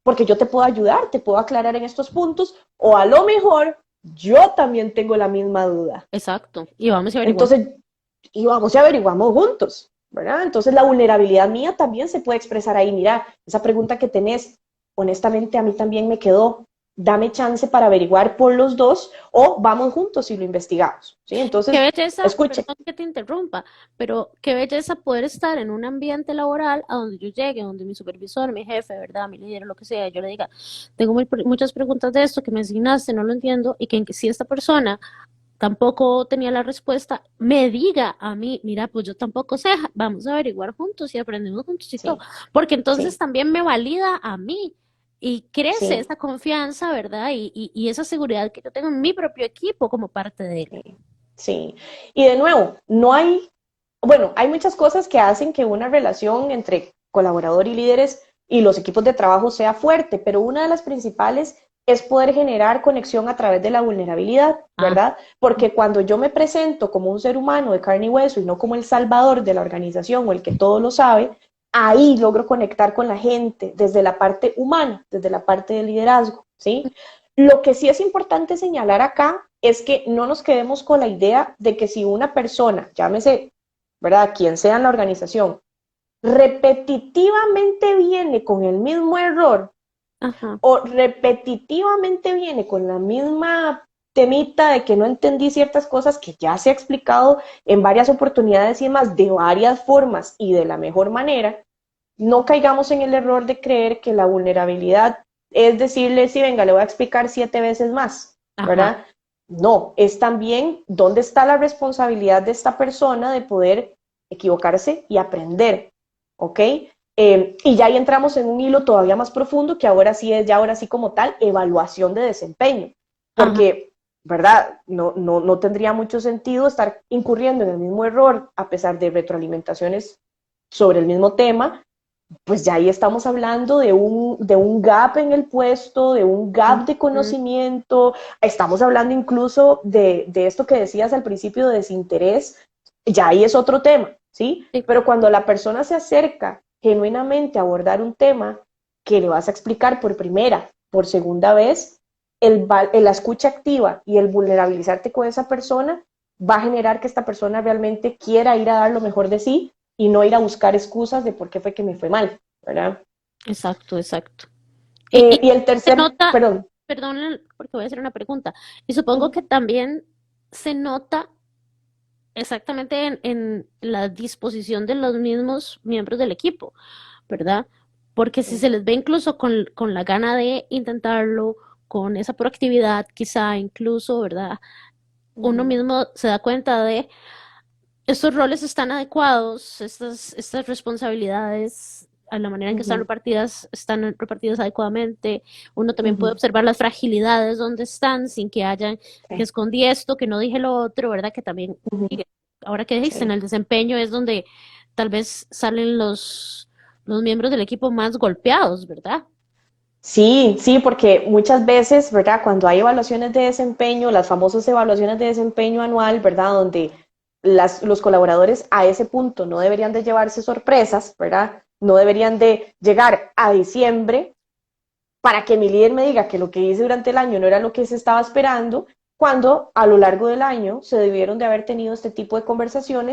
porque yo te puedo ayudar, te puedo aclarar en estos puntos, o a lo mejor yo también tengo la misma duda. Exacto. Y vamos y averiguamos. Entonces, y vamos y averiguamos juntos, ¿verdad? Entonces la vulnerabilidad mía también se puede expresar ahí. Mira, esa pregunta que tenés, honestamente a mí también me quedó. Dame chance para averiguar por los dos o vamos juntos y lo investigamos, ¿sí? Qué Entonces, belleza, escuche. perdón que te interrumpa, pero qué belleza poder estar en un ambiente laboral a donde yo llegue, donde mi supervisor, mi jefe, ¿verdad? Mi líder, lo que sea, yo le diga, tengo muchas preguntas de esto que me asignaste, no lo entiendo, y que si esta persona tampoco tenía la respuesta, me diga a mí, mira, pues yo tampoco sé, vamos a averiguar juntos y aprendemos juntos y todo, Sí, porque entonces sí, también me valida a mí y crece sí, esa confianza, ¿verdad? Y esa seguridad que yo tengo en mi propio equipo como parte de él. sí, sí. Y de nuevo, no hay, bueno, hay muchas cosas que hacen que una relación entre colaborador y líderes y los equipos de trabajo sea fuerte, pero una de las principales es poder generar conexión a través de la vulnerabilidad, Ah, ¿verdad? Porque cuando yo me presento como un ser humano de carne y hueso y no como el salvador de la organización o el que todo lo sabe, ahí logro conectar con la gente desde la parte humana, desde la parte de liderazgo, ¿sí? Lo que sí es importante señalar acá es que no nos quedemos con la idea de que si una persona, llámese, ¿verdad? Quien sea en la organización, repetitivamente viene con el mismo error ajá. o repetitivamente viene con la misma temita de que no entendí ciertas cosas que ya se ha explicado en varias oportunidades y demás, de varias formas y de la mejor manera, no caigamos en el error de creer que la vulnerabilidad es decirle, sí, venga, le voy a explicar 7 veces más, Ajá. ¿verdad? No, es también dónde está la responsabilidad de esta persona de poder equivocarse y aprender, ¿ok? Y ya ahí entramos en un hilo todavía más profundo que ahora sí es, ya ahora sí como tal, evaluación de desempeño, Ajá. porque, ¿verdad? No tendría mucho sentido estar incurriendo en el mismo error a pesar de retroalimentaciones sobre el mismo tema, pues ya ahí estamos hablando de un gap en el puesto, de un gap de Ujú. conocimiento, estamos hablando incluso de esto que decías al principio de desinterés, ya ahí es otro tema, ¿sí? Sí. Pero cuando la persona se acerca genuinamente a abordar un tema, que le vas a explicar por primera, por segunda vez, la escucha activa y el vulnerabilizarte con esa persona va a generar que esta persona realmente quiera ir a dar lo mejor de sí y no ir a buscar excusas de por qué fue que me fue mal, ¿verdad? Exacto, exacto. Y Y el se tercer, nota, perdón. perdón, porque voy a hacer una pregunta, y supongo que también se nota exactamente en la disposición de los mismos miembros del equipo, ¿verdad? Porque si se les ve incluso con la gana de intentarlo, con esa proactividad, quizá incluso, ¿verdad? Uno mismo se da cuenta de estos roles están adecuados, estas responsabilidades, a la manera en que están repartidas adecuadamente. Uno también puede observar las fragilidades donde están sin que hayan que Sí, escondí esto, que no dije lo otro, ¿verdad? Que también, y ahora que dijiste, en sí. el desempeño es donde tal vez salen los miembros del equipo más golpeados, ¿verdad? Sí, sí, porque muchas veces, ¿verdad? Cuando hay evaluaciones de desempeño, las famosas evaluaciones de desempeño anual, ¿verdad? Donde los colaboradores a ese punto no deberían de llevarse sorpresas, ¿verdad? No deberían de llegar a diciembre para que mi líder me diga que lo que hice durante el año no era lo que se estaba esperando, cuando a lo largo del año se debieron de haber tenido este tipo de conversación,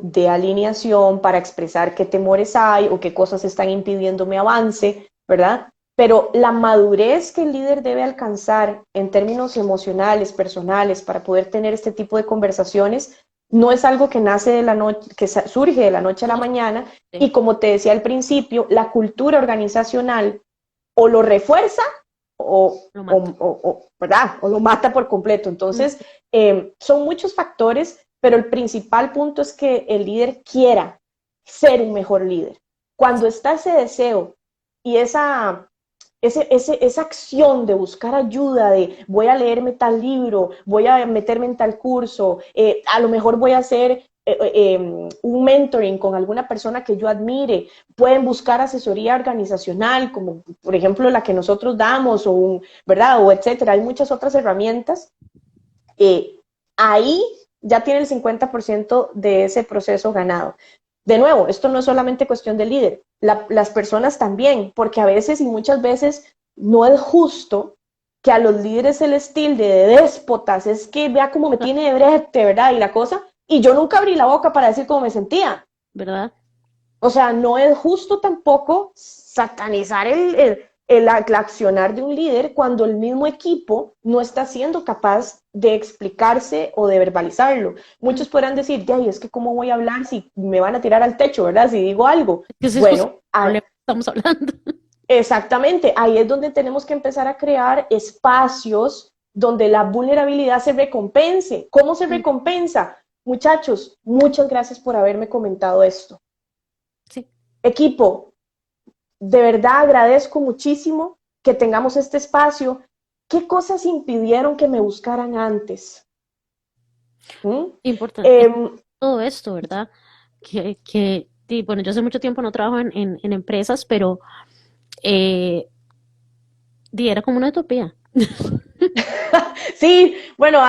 de alineación para expresar qué temores hay o qué cosas están impidiendo mi avance, ¿verdad? Pero la madurez que el líder debe alcanzar en términos emocionales, personales, para poder tener este tipo de conversaciones, no es algo que nace de la noche, que surge de la noche a la mañana. Sí, Y como te decía al principio, la cultura organizacional o lo refuerza lo mata. ¿verdad? O lo mata por completo. Mm, Entonces, son muchos factores, pero el principal punto es que el líder quiera ser un mejor líder. Cuando está ese deseo y esa acción de buscar ayuda, de voy a leerme tal libro, voy a meterme en tal curso, a lo mejor voy a hacer un mentoring con alguna persona que yo admire, pueden buscar asesoría organizacional, como por ejemplo la que nosotros damos, ¿verdad? O etcétera. Hay muchas otras herramientas. Ahí ya tiene el 50% de ese proceso ganado. De nuevo, esto no es solamente cuestión del líder, las personas también, porque a veces y muchas veces no es justo que a los líderes se les tilde de déspotas, es que vea cómo me tiene de brete, ¿verdad? Y la cosa, y yo nunca abrí la boca para decir cómo me sentía. ¿verdad? O sea, no es justo tampoco satanizar el accionar de un líder cuando el mismo equipo no está siendo capaz de explicarse o de verbalizarlo. Mm, Muchos podrán decir, ay, es que cómo voy a hablar si me van a tirar al techo, ¿verdad? Si digo algo. que ese es justo Bueno, el problema que estamos hablando. exactamente, ahí es donde tenemos que empezar a crear espacios donde la vulnerabilidad se recompense. ¿Cómo se Mm, recompensa? Muchachos, muchas gracias por haberme comentado esto. sí, Equipo, de verdad agradezco muchísimo que tengamos este espacio. ¿Qué cosas impidieron que me buscaran antes? ¿Mm? importante Eh, todo esto, ¿verdad? Y bueno, yo hace mucho tiempo no trabajo en empresas, pero eh, era como una utopía. sí, bueno,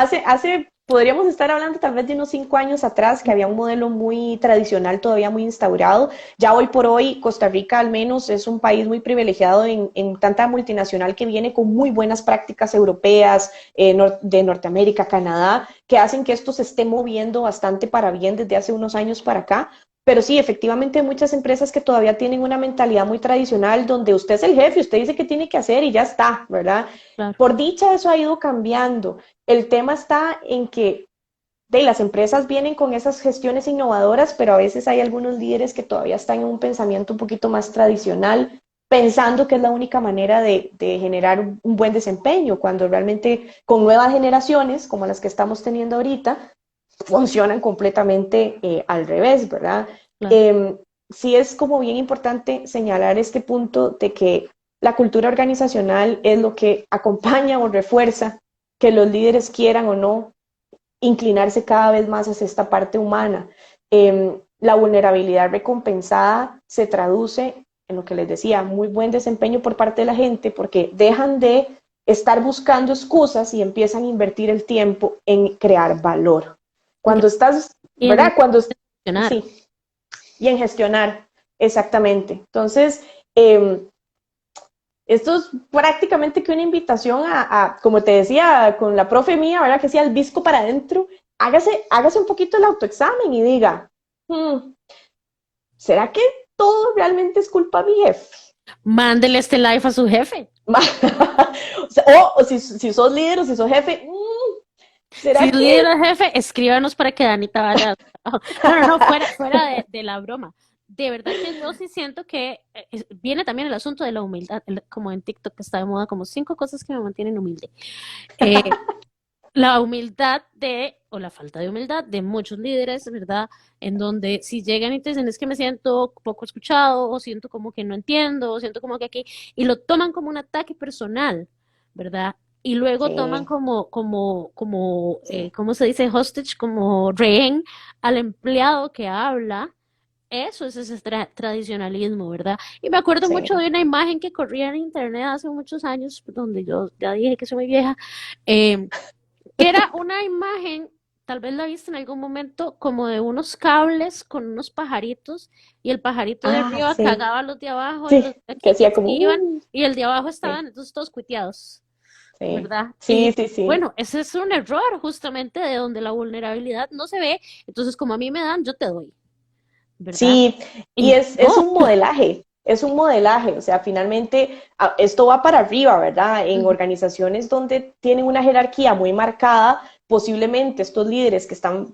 podríamos estar hablando tal vez de unos 5 años atrás, que había un modelo muy tradicional, todavía muy instaurado. Ya hoy por hoy, Costa Rica al menos es un país muy privilegiado en tanta multinacional que viene con muy buenas prácticas europeas, de Norteamérica, Canadá, que hacen que esto se esté moviendo bastante para bien desde hace unos años para acá. Pero sí, efectivamente hay muchas empresas que todavía tienen una mentalidad muy tradicional donde usted es el jefe, usted dice qué tiene que hacer y ya está, ¿verdad? Claro, Por dicha, eso ha ido cambiando. El tema está en que las empresas vienen con esas gestiones innovadoras, pero a veces hay algunos líderes que todavía están en un pensamiento un poquito más tradicional, pensando que es la única manera de generar un buen desempeño, cuando realmente con nuevas generaciones, como las que estamos teniendo ahorita, funcionan completamente al revés, ¿verdad? claro. Eh, sí es como bien importante señalar este punto de que la cultura organizacional es lo que acompaña o refuerza que los líderes quieran o no inclinarse cada vez más hacia esta parte humana. La vulnerabilidad recompensada se traduce en lo que les decía, muy buen desempeño por parte de la gente porque dejan de estar buscando excusas y empiezan a invertir el tiempo en crear valor. Y Cuando estás, en ¿verdad? gestionar, Sí, y en gestionar. exactamente. Entonces, esto es prácticamente que una invitación como te decía, con la profe mía, ¿verdad? Que decía el visco para adentro, hágase un poquito el autoexamen y diga, ¿será que todo realmente es culpa de mi jefe? Mándele este live a su jefe. O si sos líder o si sos jefe, Si ¿será es líder que? o jefe, escríbanos para que Danita vaya. No, no, no, fuera de la broma. De verdad que yo sí siento que viene también el asunto de la humildad, como en TikTok que está de moda, como 5 cosas que me mantienen humilde. Eh, la humildad o la falta de humildad de muchos líderes, ¿verdad? En donde si llegan y te dicen es que me siento poco escuchado, o siento como que no entiendo, o siento como que aquí, y lo toman como un ataque personal, ¿verdad? Y luego toman Sí, sí, ¿cómo se dice? Hostage, como rehén al empleado que habla. Eso es ese tradicionalismo, ¿verdad? Y me acuerdo mucho sí. de una imagen que corría en internet hace muchos años, donde yo ya dije que soy muy vieja, eh, que era una imagen, tal vez la viste en algún momento, como de unos cables con unos pajaritos, y el pajarito de Ah, arriba sí, cagaba a los de abajo, y los sí, de que aquí que hacía se como, iban, y el de abajo sí, estaban entonces todos cuiteados, sí, ¿verdad? sí, Y sí, sí. bueno, ese es un error justamente de donde la vulnerabilidad no se ve, entonces como a mí me dan, yo te doy, ¿verdad? Sí, y Y es no, es un modelaje, o sea, finalmente esto va para arriba, ¿verdad? En ujú, organizaciones donde tienen una jerarquía muy marcada, posiblemente estos líderes que están,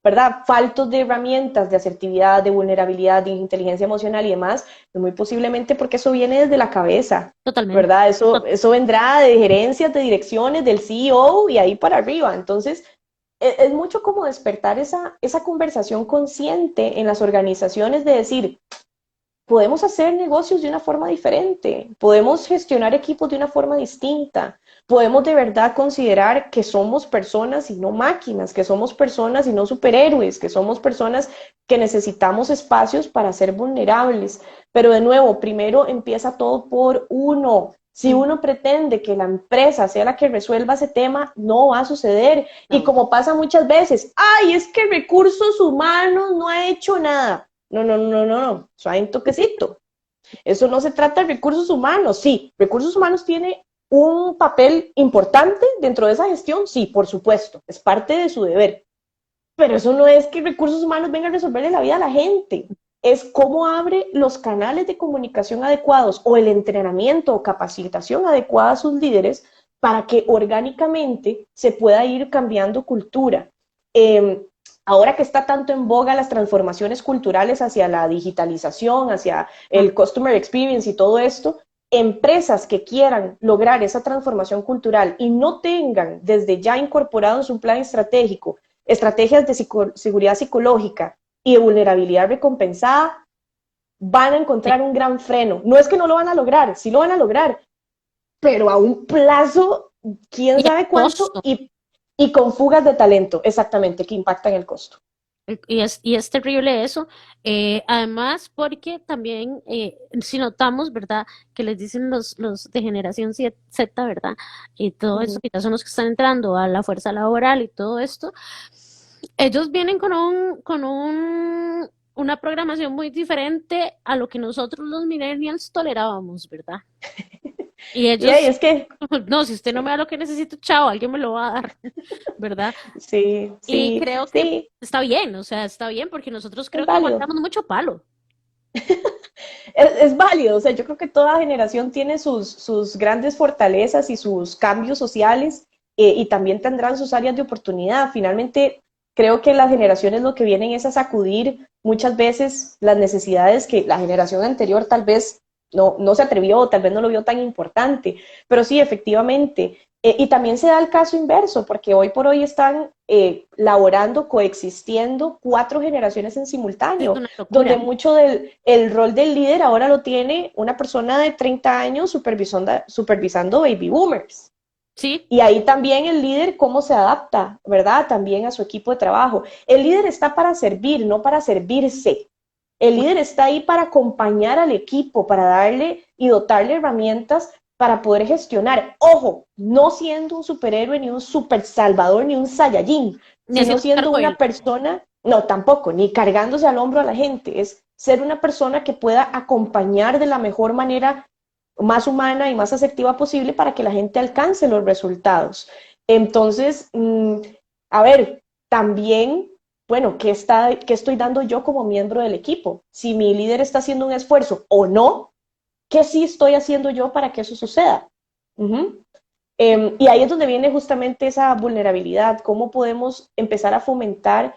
¿verdad? Faltos de herramientas, de asertividad, de vulnerabilidad, de inteligencia emocional y demás, pues muy posiblemente porque eso viene desde la cabeza, totalmente. ¿verdad? Eso vendrá de gerencias, de direcciones, del CEO y ahí para arriba. Entonces, es mucho como despertar esa conversación consciente en las organizaciones de decir, podemos hacer negocios de una forma diferente, podemos gestionar equipos de una forma distinta, podemos de verdad considerar que somos personas y no máquinas, que somos personas y no superhéroes, que somos personas que necesitamos espacios para ser vulnerables. Pero de nuevo, primero empieza todo por uno. Si Ujú, uno pretende que la empresa sea la que resuelva ese tema, no va a suceder. Y no, como pasa muchas veces, ay, es que recursos humanos no ha hecho nada. No, no, no, no, no, suave un toquecito. Eso no se trata de recursos humanos. Sí, recursos humanos tiene un papel importante dentro de esa gestión, sí, por supuesto, es parte de su deber. Pero eso no es que recursos humanos vengan a resolverle la vida a la gente. Es cómo abre los canales de comunicación adecuados o el entrenamiento o capacitación adecuada a sus líderes para que orgánicamente se pueda ir cambiando cultura. Eh, Ahora que está tanto en boga las transformaciones culturales hacia la digitalización, hacia ah, el customer experience y todo esto, empresas que quieran lograr esa transformación cultural y no tengan desde ya incorporado en su plan estratégico estrategias de seguridad psicológica y de vulnerabilidad recompensada, van a sí. encontrar un gran freno. No es que no lo van a lograr, sí lo van a lograr, pero a un plazo, quién Y el sabe cuánto, costo. y con fugas de talento, exactamente, que impactan el costo. Y es terrible eso. Además, porque también, si notamos, ¿verdad? Que les dicen los de generación Z, ¿verdad? Y todo Uh eso, -huh. que ya son los que están entrando a la fuerza laboral y todo esto, ellos vienen una programación muy diferente a lo que nosotros los millennials tolerábamos, ¿verdad? Y Y ahí ellos, es que, no, si usted no me sí, da lo que necesito, chao, alguien me lo va a dar, ¿verdad? sí, Y sí, creo que sí, está bien, o sea, está bien porque nosotros es creo que válido. aguantamos mucho palo. Es válido, o sea, yo creo que toda generación tiene sus grandes fortalezas y sus cambios sociales y también tendrán sus áreas de oportunidad. Finalmente, creo que las generaciones lo que vienen es a sacudir muchas veces las necesidades que la generación anterior tal vez no se atrevió, tal vez no lo vio tan importante, pero sí, efectivamente. Y también se da el caso inverso, porque hoy por hoy están laborando, coexistiendo 4 generaciones en Es simultáneo una donde locura. mucho del el rol del líder ahora lo tiene una persona de 30 años supervisando baby boomers. Sí, Y ahí también el líder, cómo se adapta, ¿verdad? También a su equipo de trabajo. El líder está para servir, no para servirse. El líder está ahí para acompañar al equipo, para darle y dotarle herramientas para poder gestionar. Ojo, no siendo un superhéroe, ni un super salvador, ni un Saiyajin, sino haciendo siendo una gargoyle. persona, No, tampoco, ni cargándose al hombro a la gente, es ser una persona que pueda acompañar de la mejor manera, más humana y más asertiva posible para que la gente alcance los resultados. Entonces, a ver, también, bueno, ¿qué estoy dando yo como miembro del equipo? Si mi líder está haciendo un esfuerzo o no, ¿qué sí estoy haciendo yo para que eso suceda? Uh-huh. Y ahí es donde viene justamente esa vulnerabilidad, cómo podemos empezar a fomentar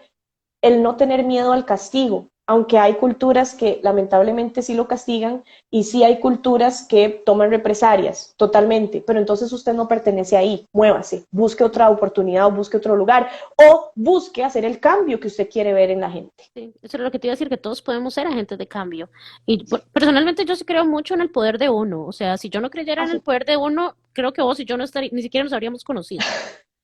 el no tener miedo al castigo, aunque hay culturas que lamentablemente sí lo castigan y sí hay culturas que toman represalias totalmente, pero entonces usted no pertenece ahí, muévase, busque otra oportunidad o busque otro lugar o busque hacer el cambio que usted quiere ver en la gente. Sí, eso es lo que te iba a decir, que todos podemos ser agentes de cambio. Y personalmente yo sí creo mucho en el poder de uno. O sea, si yo no creyera en el Así. poder de uno, creo que vos y yo no estaríamos, ni siquiera nos habríamos conocido,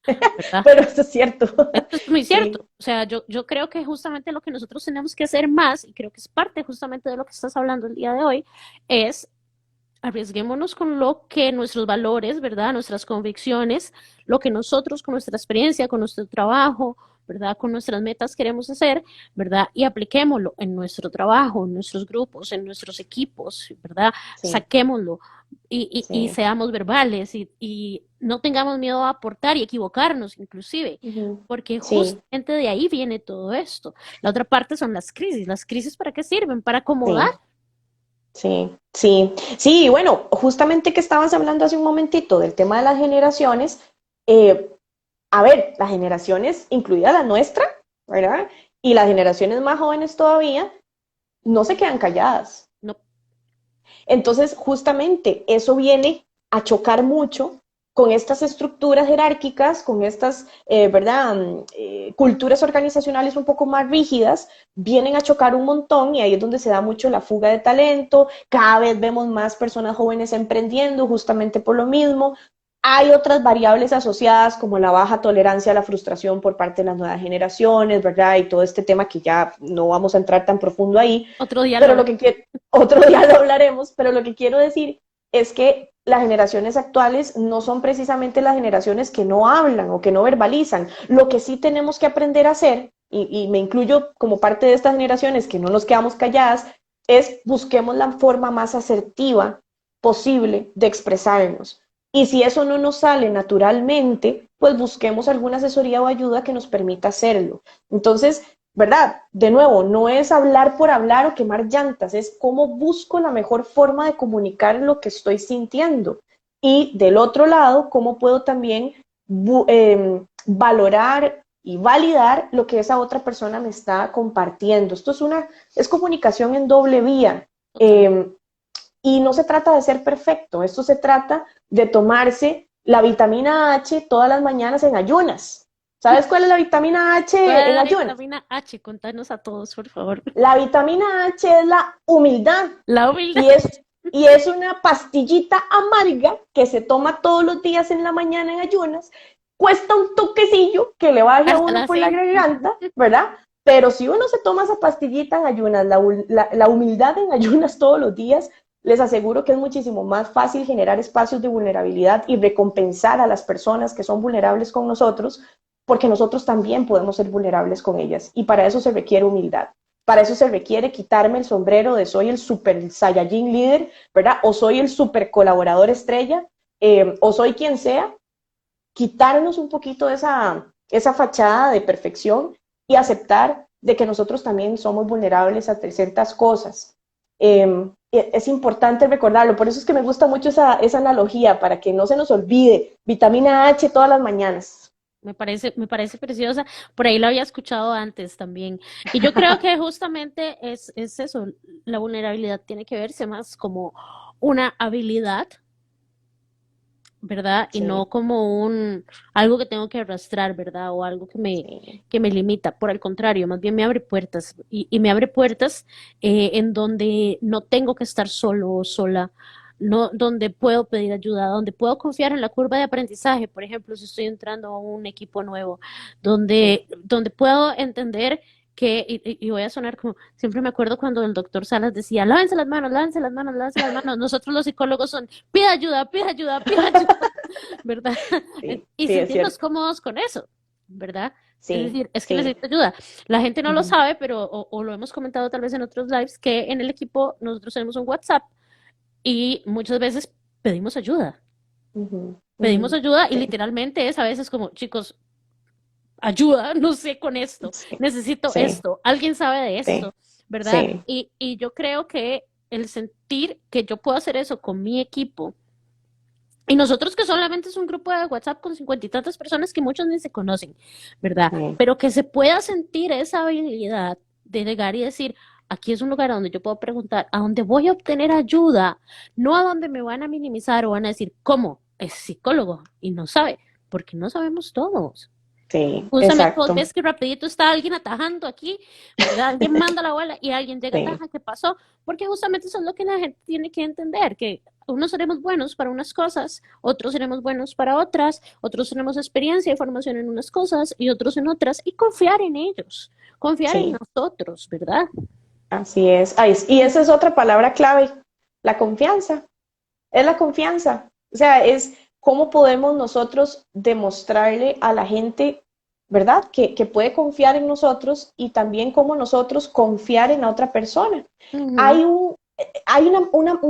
¿verdad? Pero esto es cierto. Esto es muy Sí. cierto. O sea, yo creo que justamente lo que nosotros tenemos que hacer más, y creo que es parte justamente de lo que estás hablando el día de hoy, es arriesguémonos con lo que nuestros valores, ¿verdad? Nuestras convicciones, lo que nosotros con nuestra experiencia, con nuestro trabajo, ¿verdad? Con nuestras metas queremos hacer, ¿verdad? Y apliquémoslo en nuestro trabajo, en nuestros grupos, en nuestros equipos, ¿verdad? Sí, Saquémoslo y sí. seamos verbales y no tengamos miedo a aportar y equivocarnos inclusive, Ujú. porque Sí, justamente de ahí viene todo esto. La otra parte son las crisis. ¿Las crisis para qué sirven? Para acomodar. sí, sí, sí. Sí, bueno, justamente que estabas hablando hace un momentito del tema de las generaciones, eh, a ver, las generaciones, incluida la nuestra, ¿verdad? Y las generaciones más jóvenes todavía, no se quedan calladas. No, Entonces, justamente eso viene a chocar mucho con estas estructuras jerárquicas, con estas, ¿verdad? Culturas organizacionales un poco más rígidas, vienen a chocar un montón y ahí es donde se da mucho la fuga de talento. Cada vez vemos más personas jóvenes emprendiendo justamente por lo mismo. Hay otras variables asociadas como la baja tolerancia a la frustración por parte de las nuevas generaciones, ¿verdad? Y todo este tema que ya no vamos a entrar tan profundo ahí, otro día lo pero lo hablamos. que quiero, otro día lo hablaremos, pero lo que quiero decir es que las generaciones actuales no son precisamente las generaciones que no hablan o que no verbalizan. Lo que sí tenemos que aprender a hacer, y me incluyo como parte de estas generaciones que no nos quedamos calladas, es busquemos la forma más asertiva posible de expresarnos. Y si eso no nos sale naturalmente, pues busquemos alguna asesoría o ayuda que nos permita hacerlo. Entonces, ¿verdad? De nuevo, no es hablar por hablar o quemar llantas, es cómo busco la mejor forma de comunicar lo que estoy sintiendo. Y del otro lado, cómo puedo también valorar y validar lo que esa otra persona me está compartiendo. Esto es comunicación en doble vía. Total. Eh, y no se trata de ser perfecto, esto se trata de tomarse la vitamina H todas las mañanas en ayunas. ¿Sabes cuál es la vitamina ¿Cuál H es en la ayunas? vitamina H? Contanos a todos, por favor. La vitamina H es la humildad La humildad. y es una pastillita amarga que se toma todos los días en la mañana en ayunas. Cuesta un toquecillo que le baje a uno Dársela por la así. garganta, ¿verdad? Pero si uno se toma esa pastillita en ayunas, la humildad en ayunas todos los días, les aseguro que es muchísimo más fácil generar espacios de vulnerabilidad y recompensar a las personas que son vulnerables con nosotros, porque nosotros también podemos ser vulnerables con ellas. Y para eso se requiere humildad. Para eso se requiere quitarme el sombrero de soy el super Saiyajin líder, ¿verdad? O soy el super colaborador estrella, o soy quien sea, quitarnos un poquito esa fachada de perfección y aceptar de que nosotros también somos vulnerables a ciertas cosas. Es importante recordarlo, por eso es que me gusta mucho esa analogía, para que no se nos olvide, vitamina H todas las mañanas. Me parece preciosa. Por ahí lo había escuchado antes también. Y yo creo que justamente es eso. La vulnerabilidad tiene que verse más como una habilidad, ¿verdad? Y Sí, no como algo que tengo que arrastrar, ¿verdad? O algo sí, que me limita. Por el contrario, más bien me abre puertas. Y me abre puertas en donde no tengo que estar solo o sola, no, donde puedo pedir ayuda, donde puedo confiar en la curva de aprendizaje, por ejemplo, si estoy entrando a un equipo nuevo, sí. donde puedo entender que, y voy a sonar como, siempre me acuerdo cuando el doctor Salas decía, lávense las manos, lávense las manos, lávense las manos. Nosotros los psicólogos son, pida ayuda, pida ayuda, pida ayuda, ¿verdad? Sí, Y sí, es sentirnos cierto. cómodos con eso, ¿verdad? Es Sí, decir, es que sí. necesito ayuda. La gente no lo Ujú, sabe, pero, o lo hemos comentado tal vez en otros lives, que en el equipo nosotros tenemos un WhatsApp y muchas veces pedimos ayuda. ujú, Pedimos ujú. ayuda y Sí, literalmente es a veces como, chicos, ayuda, no sé con esto, sí, necesito sí, esto, alguien sabe de sí, esto, ¿verdad? sí. Y yo creo que el sentir que yo puedo hacer eso con mi equipo, y nosotros que solamente es un grupo de WhatsApp con 50 y tantas personas que muchos ni se conocen, ¿verdad? Sí, Pero que se pueda sentir esa habilidad de llegar y decir, aquí es un lugar donde yo puedo preguntar, a donde voy a obtener ayuda, no a donde me van a minimizar o van a decir, ¿cómo? Es psicólogo y no sabe, porque no sabemos todos. sí, Justamente, vos exacto. ves que rapidito está alguien atajando aquí, ¿verdad? Alguien manda la bola y alguien llega a Sí, atajar, ¿qué pasó? Porque justamente eso es lo que la gente tiene que entender, que unos seremos buenos para unas cosas, otros seremos buenos para otras, otros tenemos experiencia y formación en unas cosas y otros en otras, y confiar en ellos, confiar en sí, nosotros, ¿verdad? así es. Ay, y esa es otra palabra clave, la confianza. Es la confianza. O sea, es cómo podemos nosotros demostrarle a la gente, ¿verdad? Que puede confiar en nosotros y también cómo nosotros confiar en la otra persona. Ujú, Hay un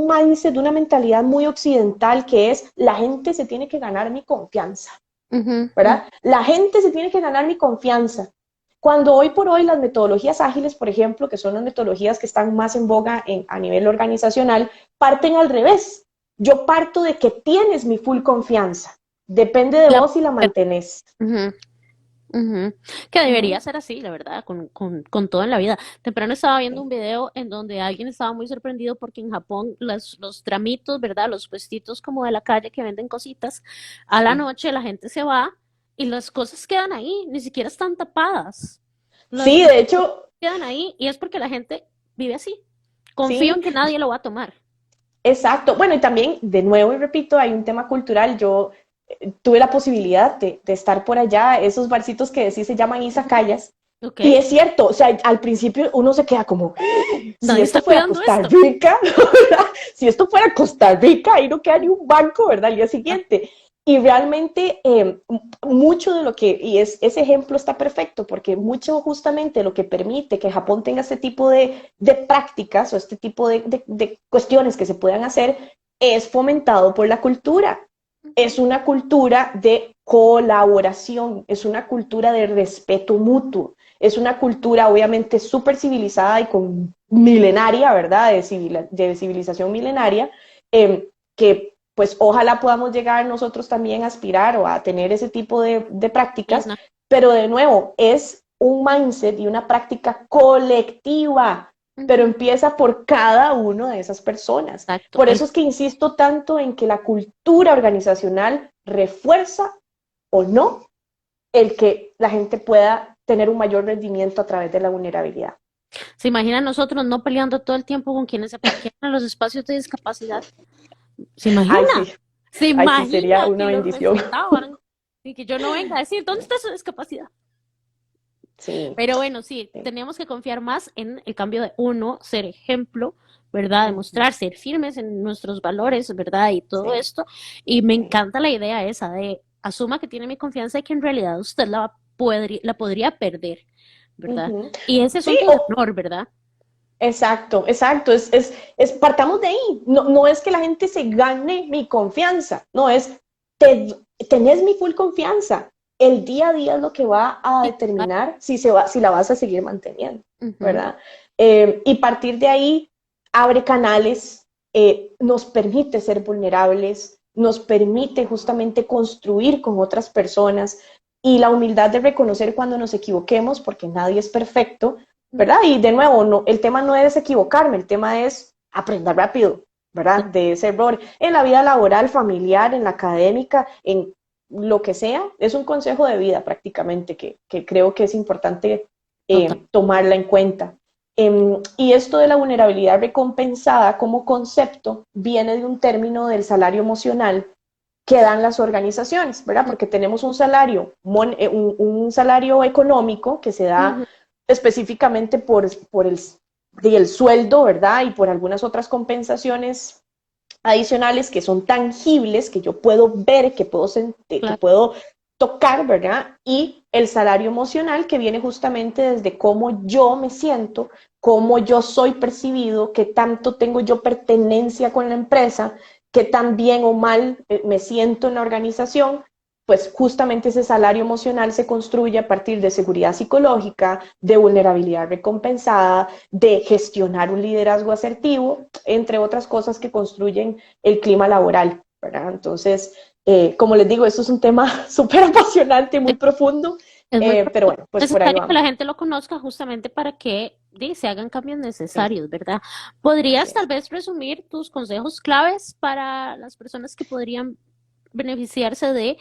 mindset, una mentalidad muy occidental que es la gente se tiene que ganar mi confianza, ujú, ujú, ¿verdad? La gente se tiene que ganar mi confianza. Cuando hoy por hoy las metodologías ágiles, por ejemplo, que son las metodologías que están más en boga a nivel organizacional, parten al revés. Yo parto de que tienes mi full confianza. Depende de la- vos si la mantenés. ujú. Ujú. Que debería Ujú, ser así, la verdad, con todo en la vida. Temprano estaba viendo un video en donde alguien estaba muy sorprendido porque en Japón los tramitos, ¿verdad? Los puestitos como de la calle que venden cositas, a la sí. noche la gente se va y las cosas quedan ahí, ni siquiera están tapadas. Las Sí, cosas de hecho, quedan ahí y es porque la gente vive así. Confío en sí, que nadie lo va a tomar. exacto. Bueno, y también, de nuevo y repito, hay un tema cultural. Yo tuve la posibilidad de estar por allá, esos barcitos que decís se llaman izakayas. ¿Ok? Y es cierto, o sea, al principio uno se queda como, si Nadie esto está fuera cuidando Costa esto. Rica, ¿verdad? Si esto fuera Costa Rica, ahí no queda ni un banco, ¿verdad? Al día siguiente. Y realmente mucho de lo que, y ese ejemplo está perfecto, porque mucho justamente lo que permite que Japón tenga este tipo de prácticas o este tipo de cuestiones que se puedan hacer es fomentado por la cultura. Es Ujú. una cultura de colaboración, es una cultura de respeto mutuo, es una cultura obviamente súper civilizada y con milenaria, ¿verdad? De civilización milenaria, que pues ojalá podamos llegar nosotros también a aspirar o a tener ese tipo de Y prácticas, no, pero de nuevo, es un mindset y una práctica colectiva, pero ujú, empieza por cada una de esas personas. exacto. Por eso es que insisto tanto en que la cultura organizacional refuerza o no el que la gente pueda tener un mayor rendimiento a través de la vulnerabilidad. ¿Se imagina nosotros no peleando todo el tiempo con quienes se parquean en los espacios de discapacidad? ¿Se Ay, sí, imagina? ¿Se ay, sí, sería imagina una que los bendición. respetaban y que yo no venga a decir, ¿dónde está su discapacidad? Sí, Pero bueno, sí, sí. teníamos que confiar más en el cambio de uno, ser ejemplo, ¿verdad? Demostrar, ser firmes en nuestros valores, ¿verdad? Y todo Sí, esto. Y me sí. encanta la idea esa de asuma que tiene mi confianza y que en realidad usted la podría perder, ¿verdad? Ujú. Y ese Sí, asunto de honor, ¿verdad? exacto, exacto. Partamos de ahí. No, no es que la gente se gane mi confianza, no es, te, tenés mi full confianza. El día a día es lo que va a Sí, claro. determinar si la vas a seguir manteniendo, Ujú, ¿verdad? Y partir de ahí abre canales, nos permite ser vulnerables, nos permite justamente construir con otras personas y la humildad de reconocer cuando nos equivoquemos, porque nadie es perfecto, ¿verdad? Y de nuevo, no, el tema no es equivocarme, el tema es aprender rápido, ¿verdad? De ese error. En la vida laboral, familiar, en la académica, en lo que sea, es un consejo de vida prácticamente que creo que es importante total. tomarla en cuenta. Y esto de la vulnerabilidad recompensada como concepto viene de un término del salario emocional que dan las organizaciones, ¿verdad? Porque tenemos un salario económico que se da Ujú, específicamente el sueldo, ¿verdad? Y por algunas otras compensaciones adicionales que son tangibles, que yo puedo ver, que puedo sentir, que claro. puedo tocar, ¿verdad? Y el salario emocional que viene justamente desde cómo yo me siento, cómo yo soy percibido, qué tanto tengo yo pertenencia con la empresa, qué tan bien o mal me siento en la organización, pues justamente ese salario emocional se construye a partir de seguridad psicológica, de vulnerabilidad recompensada, de gestionar un liderazgo asertivo, entre otras cosas que construyen el clima laboral, ¿verdad? Entonces, como les digo, esto es un tema súper apasionante, muy profundo, Es muy pero bueno, pues por ahí necesario que vamos. la gente lo conozca justamente para que se hagan cambios Sí, necesarios, ¿verdad? así ¿Podrías tal es. vez resumir tus consejos claves para las personas que podrían beneficiarse de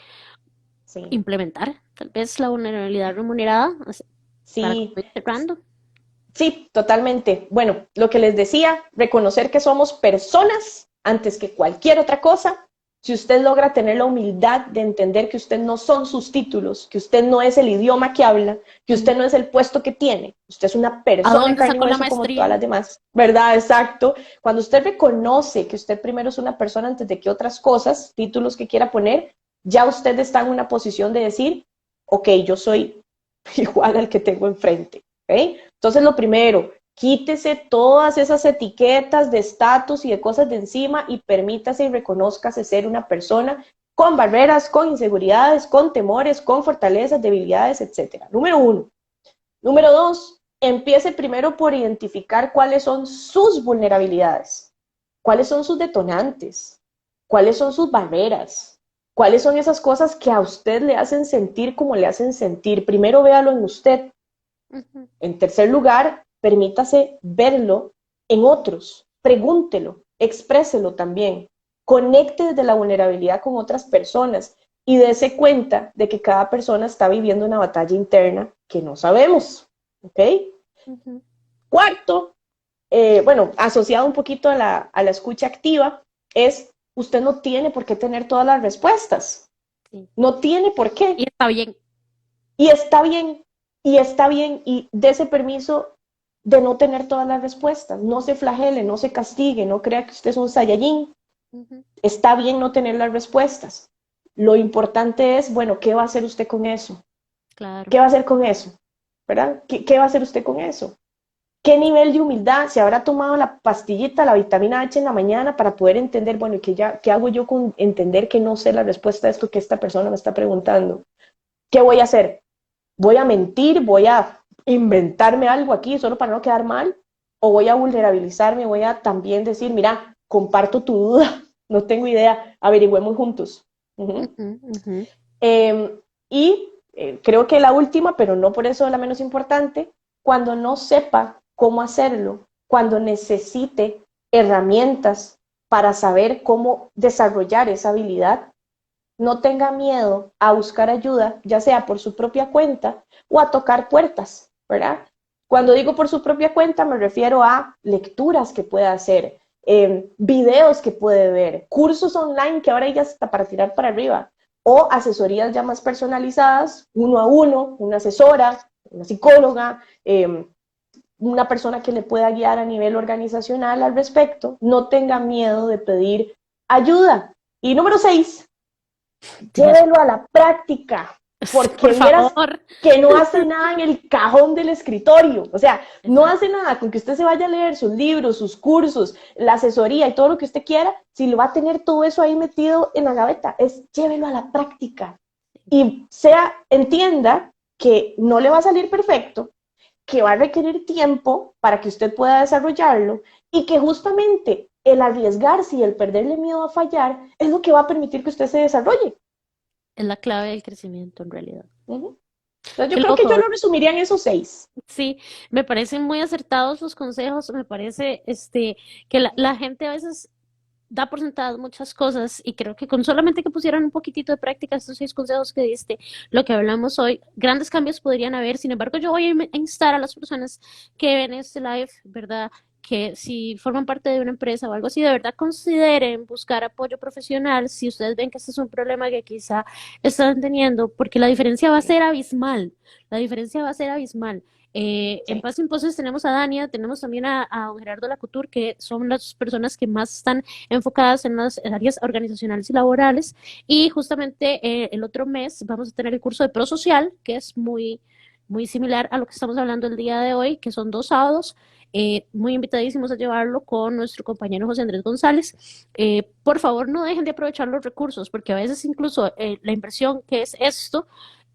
Sí, implementar tal vez la vulnerabilidad remunerada para sí, ir cerrando? sí, totalmente. Bueno, lo que les decía, reconocer que somos personas antes que cualquier otra cosa. Si usted logra tener la humildad de entender que usted no son sus títulos, que usted no es el idioma que habla, que Mm. usted no es el puesto que tiene, usted es una ¿A persona en dónde carne y sacó la hueso como todas maestría? las demás, ¿verdad? Exacto. Cuando usted reconoce que usted primero es una persona antes de que otras cosas, títulos que quiera poner, ya usted está en una posición de decir, ok, yo soy igual al que tengo enfrente. ¿Okay? Entonces, lo primero, quítese todas esas etiquetas de estatus y de cosas de encima y permítase y reconózcase ser una persona con barreras, con inseguridades, con temores, con fortalezas, debilidades, etcétera. Número uno. Número dos, empiece primero por identificar cuáles son sus vulnerabilidades, cuáles son sus detonantes, cuáles son sus barreras, cuáles son esas cosas que a usted le hacen sentir como le hacen sentir. Primero véalo en usted. Ujú. En tercer lugar, permítase verlo en otros, pregúntelo, expréselo también, conecte desde la vulnerabilidad con otras personas y dése cuenta de que cada persona está viviendo una batalla interna que no sabemos. ¿Ok? Ujú. Cuarto, bueno, asociado un poquito a la escucha activa, es usted no tiene por qué tener todas las respuestas. Sí. No tiene por Y qué. está bien. Y está bien, y está bien, y dése permiso de no tener todas las respuestas. No se flagele, no se castigue, no crea que usted es un Saiyajin. Ujú. Está bien no tener las respuestas. Lo importante es, bueno, ¿qué va a hacer usted con eso? Claro. ¿Qué va a hacer con eso? ¿Verdad? ¿Qué va a hacer usted con eso? ¿Qué nivel de humildad se habrá tomado la pastillita, la vitamina H en la mañana para poder entender, bueno, ¿qué hago yo con entender que no sé la respuesta a esto que esta persona me está preguntando? ¿Qué voy a hacer? ¿Voy a mentir? ¿Voy a inventarme algo aquí solo para no quedar mal? ¿O voy a vulnerabilizarme? ¿Voy a también decir, mira, comparto tu duda, no tengo idea, averigüemos juntos? Uh -huh. Ujú, ujú. Y creo que la última, pero no por eso la menos importante, cuando no sepa cómo hacerlo, cuando necesite herramientas para saber cómo desarrollar esa habilidad, no tenga miedo a buscar ayuda, ya sea por su propia cuenta o a tocar puertas, ¿verdad? Cuando digo por su propia cuenta me refiero a lecturas que pueda hacer, videos que puede ver, cursos online que ahora ya está para tirar para arriba, o asesorías ya más personalizadas, uno a uno, una asesora, una psicóloga, una persona que le pueda guiar a nivel organizacional al respecto. No tenga miedo de pedir ayuda. Y número 6, Dios, llévelo a la práctica, por porque vieras favor. que no hace nada en el cajón del escritorio, o sea, no Exacto. hace nada con que usted se vaya a leer sus libros, sus cursos, la asesoría y todo lo que usted quiera, si lo va a tener todo eso ahí metido en la gaveta, es llévelo a la práctica y entienda que no le va a salir perfecto, que va a requerir tiempo para que usted pueda desarrollarlo y que justamente el arriesgarse y el perderle miedo a fallar es lo que va a permitir que usted se desarrolle. Es la clave del crecimiento en realidad. Uh -huh. Entonces yo Qué creo que loco, yo ¿verdad? lo resumiría en esos 6. Sí, me parecen muy acertados los consejos, me parece que la gente a veces da por sentadas muchas cosas y creo que con solamente que pusieran un poquitito de práctica estos 6 consejos que diste, lo que hablamos hoy, grandes cambios podrían haber. Sin embargo, yo voy a instar a las personas que ven este live, ¿verdad? Que si forman parte de una empresa o algo así, de verdad consideren buscar apoyo profesional si ustedes ven que este es un problema que quizá están teniendo, porque la diferencia va a ser abismal, la diferencia va a ser abismal. En Sí. Paz Imposibles tenemos a Dania, tenemos también a don Gerardo Lacouture, que son las personas que más están enfocadas en las áreas organizacionales y laborales. Y justamente el otro mes vamos a tener el curso de Pro Social, que es muy similar a lo que estamos hablando el día de hoy, que son 2 sábados. Muy invitadísimos a llevarlo con nuestro compañero José Andrés González. Por favor, no dejen de aprovechar los recursos, porque a veces incluso la impresión que es esto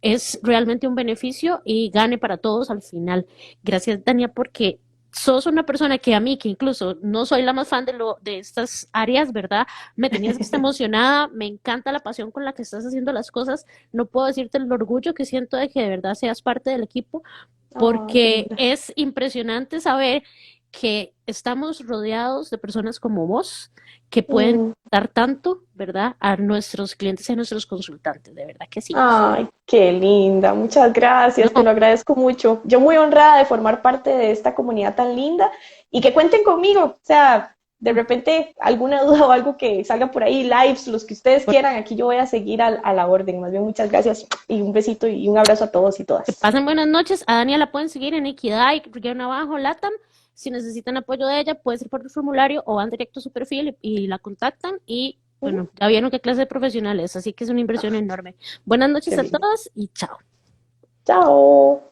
es realmente un beneficio y gane para todos al final. Gracias, Dania, porque sos una persona que a mí, que incluso no soy la más fan de estas áreas, ¿verdad? Me tenías que estar emocionada, me encanta la pasión con la que estás haciendo las cosas, no puedo decirte el orgullo que siento de que de verdad seas parte del equipo, Ay, qué porque linda. es impresionante saber que estamos rodeados de personas como vos que pueden Mm. dar tanto, ¿verdad? A nuestros clientes y a nuestros consultantes, de verdad que sí. Ay, qué linda, muchas gracias, te No, lo agradezco mucho. Yo muy honrada de formar parte de esta comunidad tan linda y que cuenten conmigo, o sea, de repente alguna duda o algo que salga por ahí, lives, los que ustedes quieran, aquí yo voy a seguir a la orden. Más bien, muchas gracias y un besito y un abrazo a todos y que todas. pasen buenas noches. A Dania la pueden seguir en Equidad y abajo Latam. Si necesitan apoyo de ella, puede ser por el formulario o van directo a su perfil y la contactan. Y Ujú. bueno, ya vieron qué clase de profesionales, así que es una inversión enorme. Buenas noches Qué a lindo. todos y chao. Chao.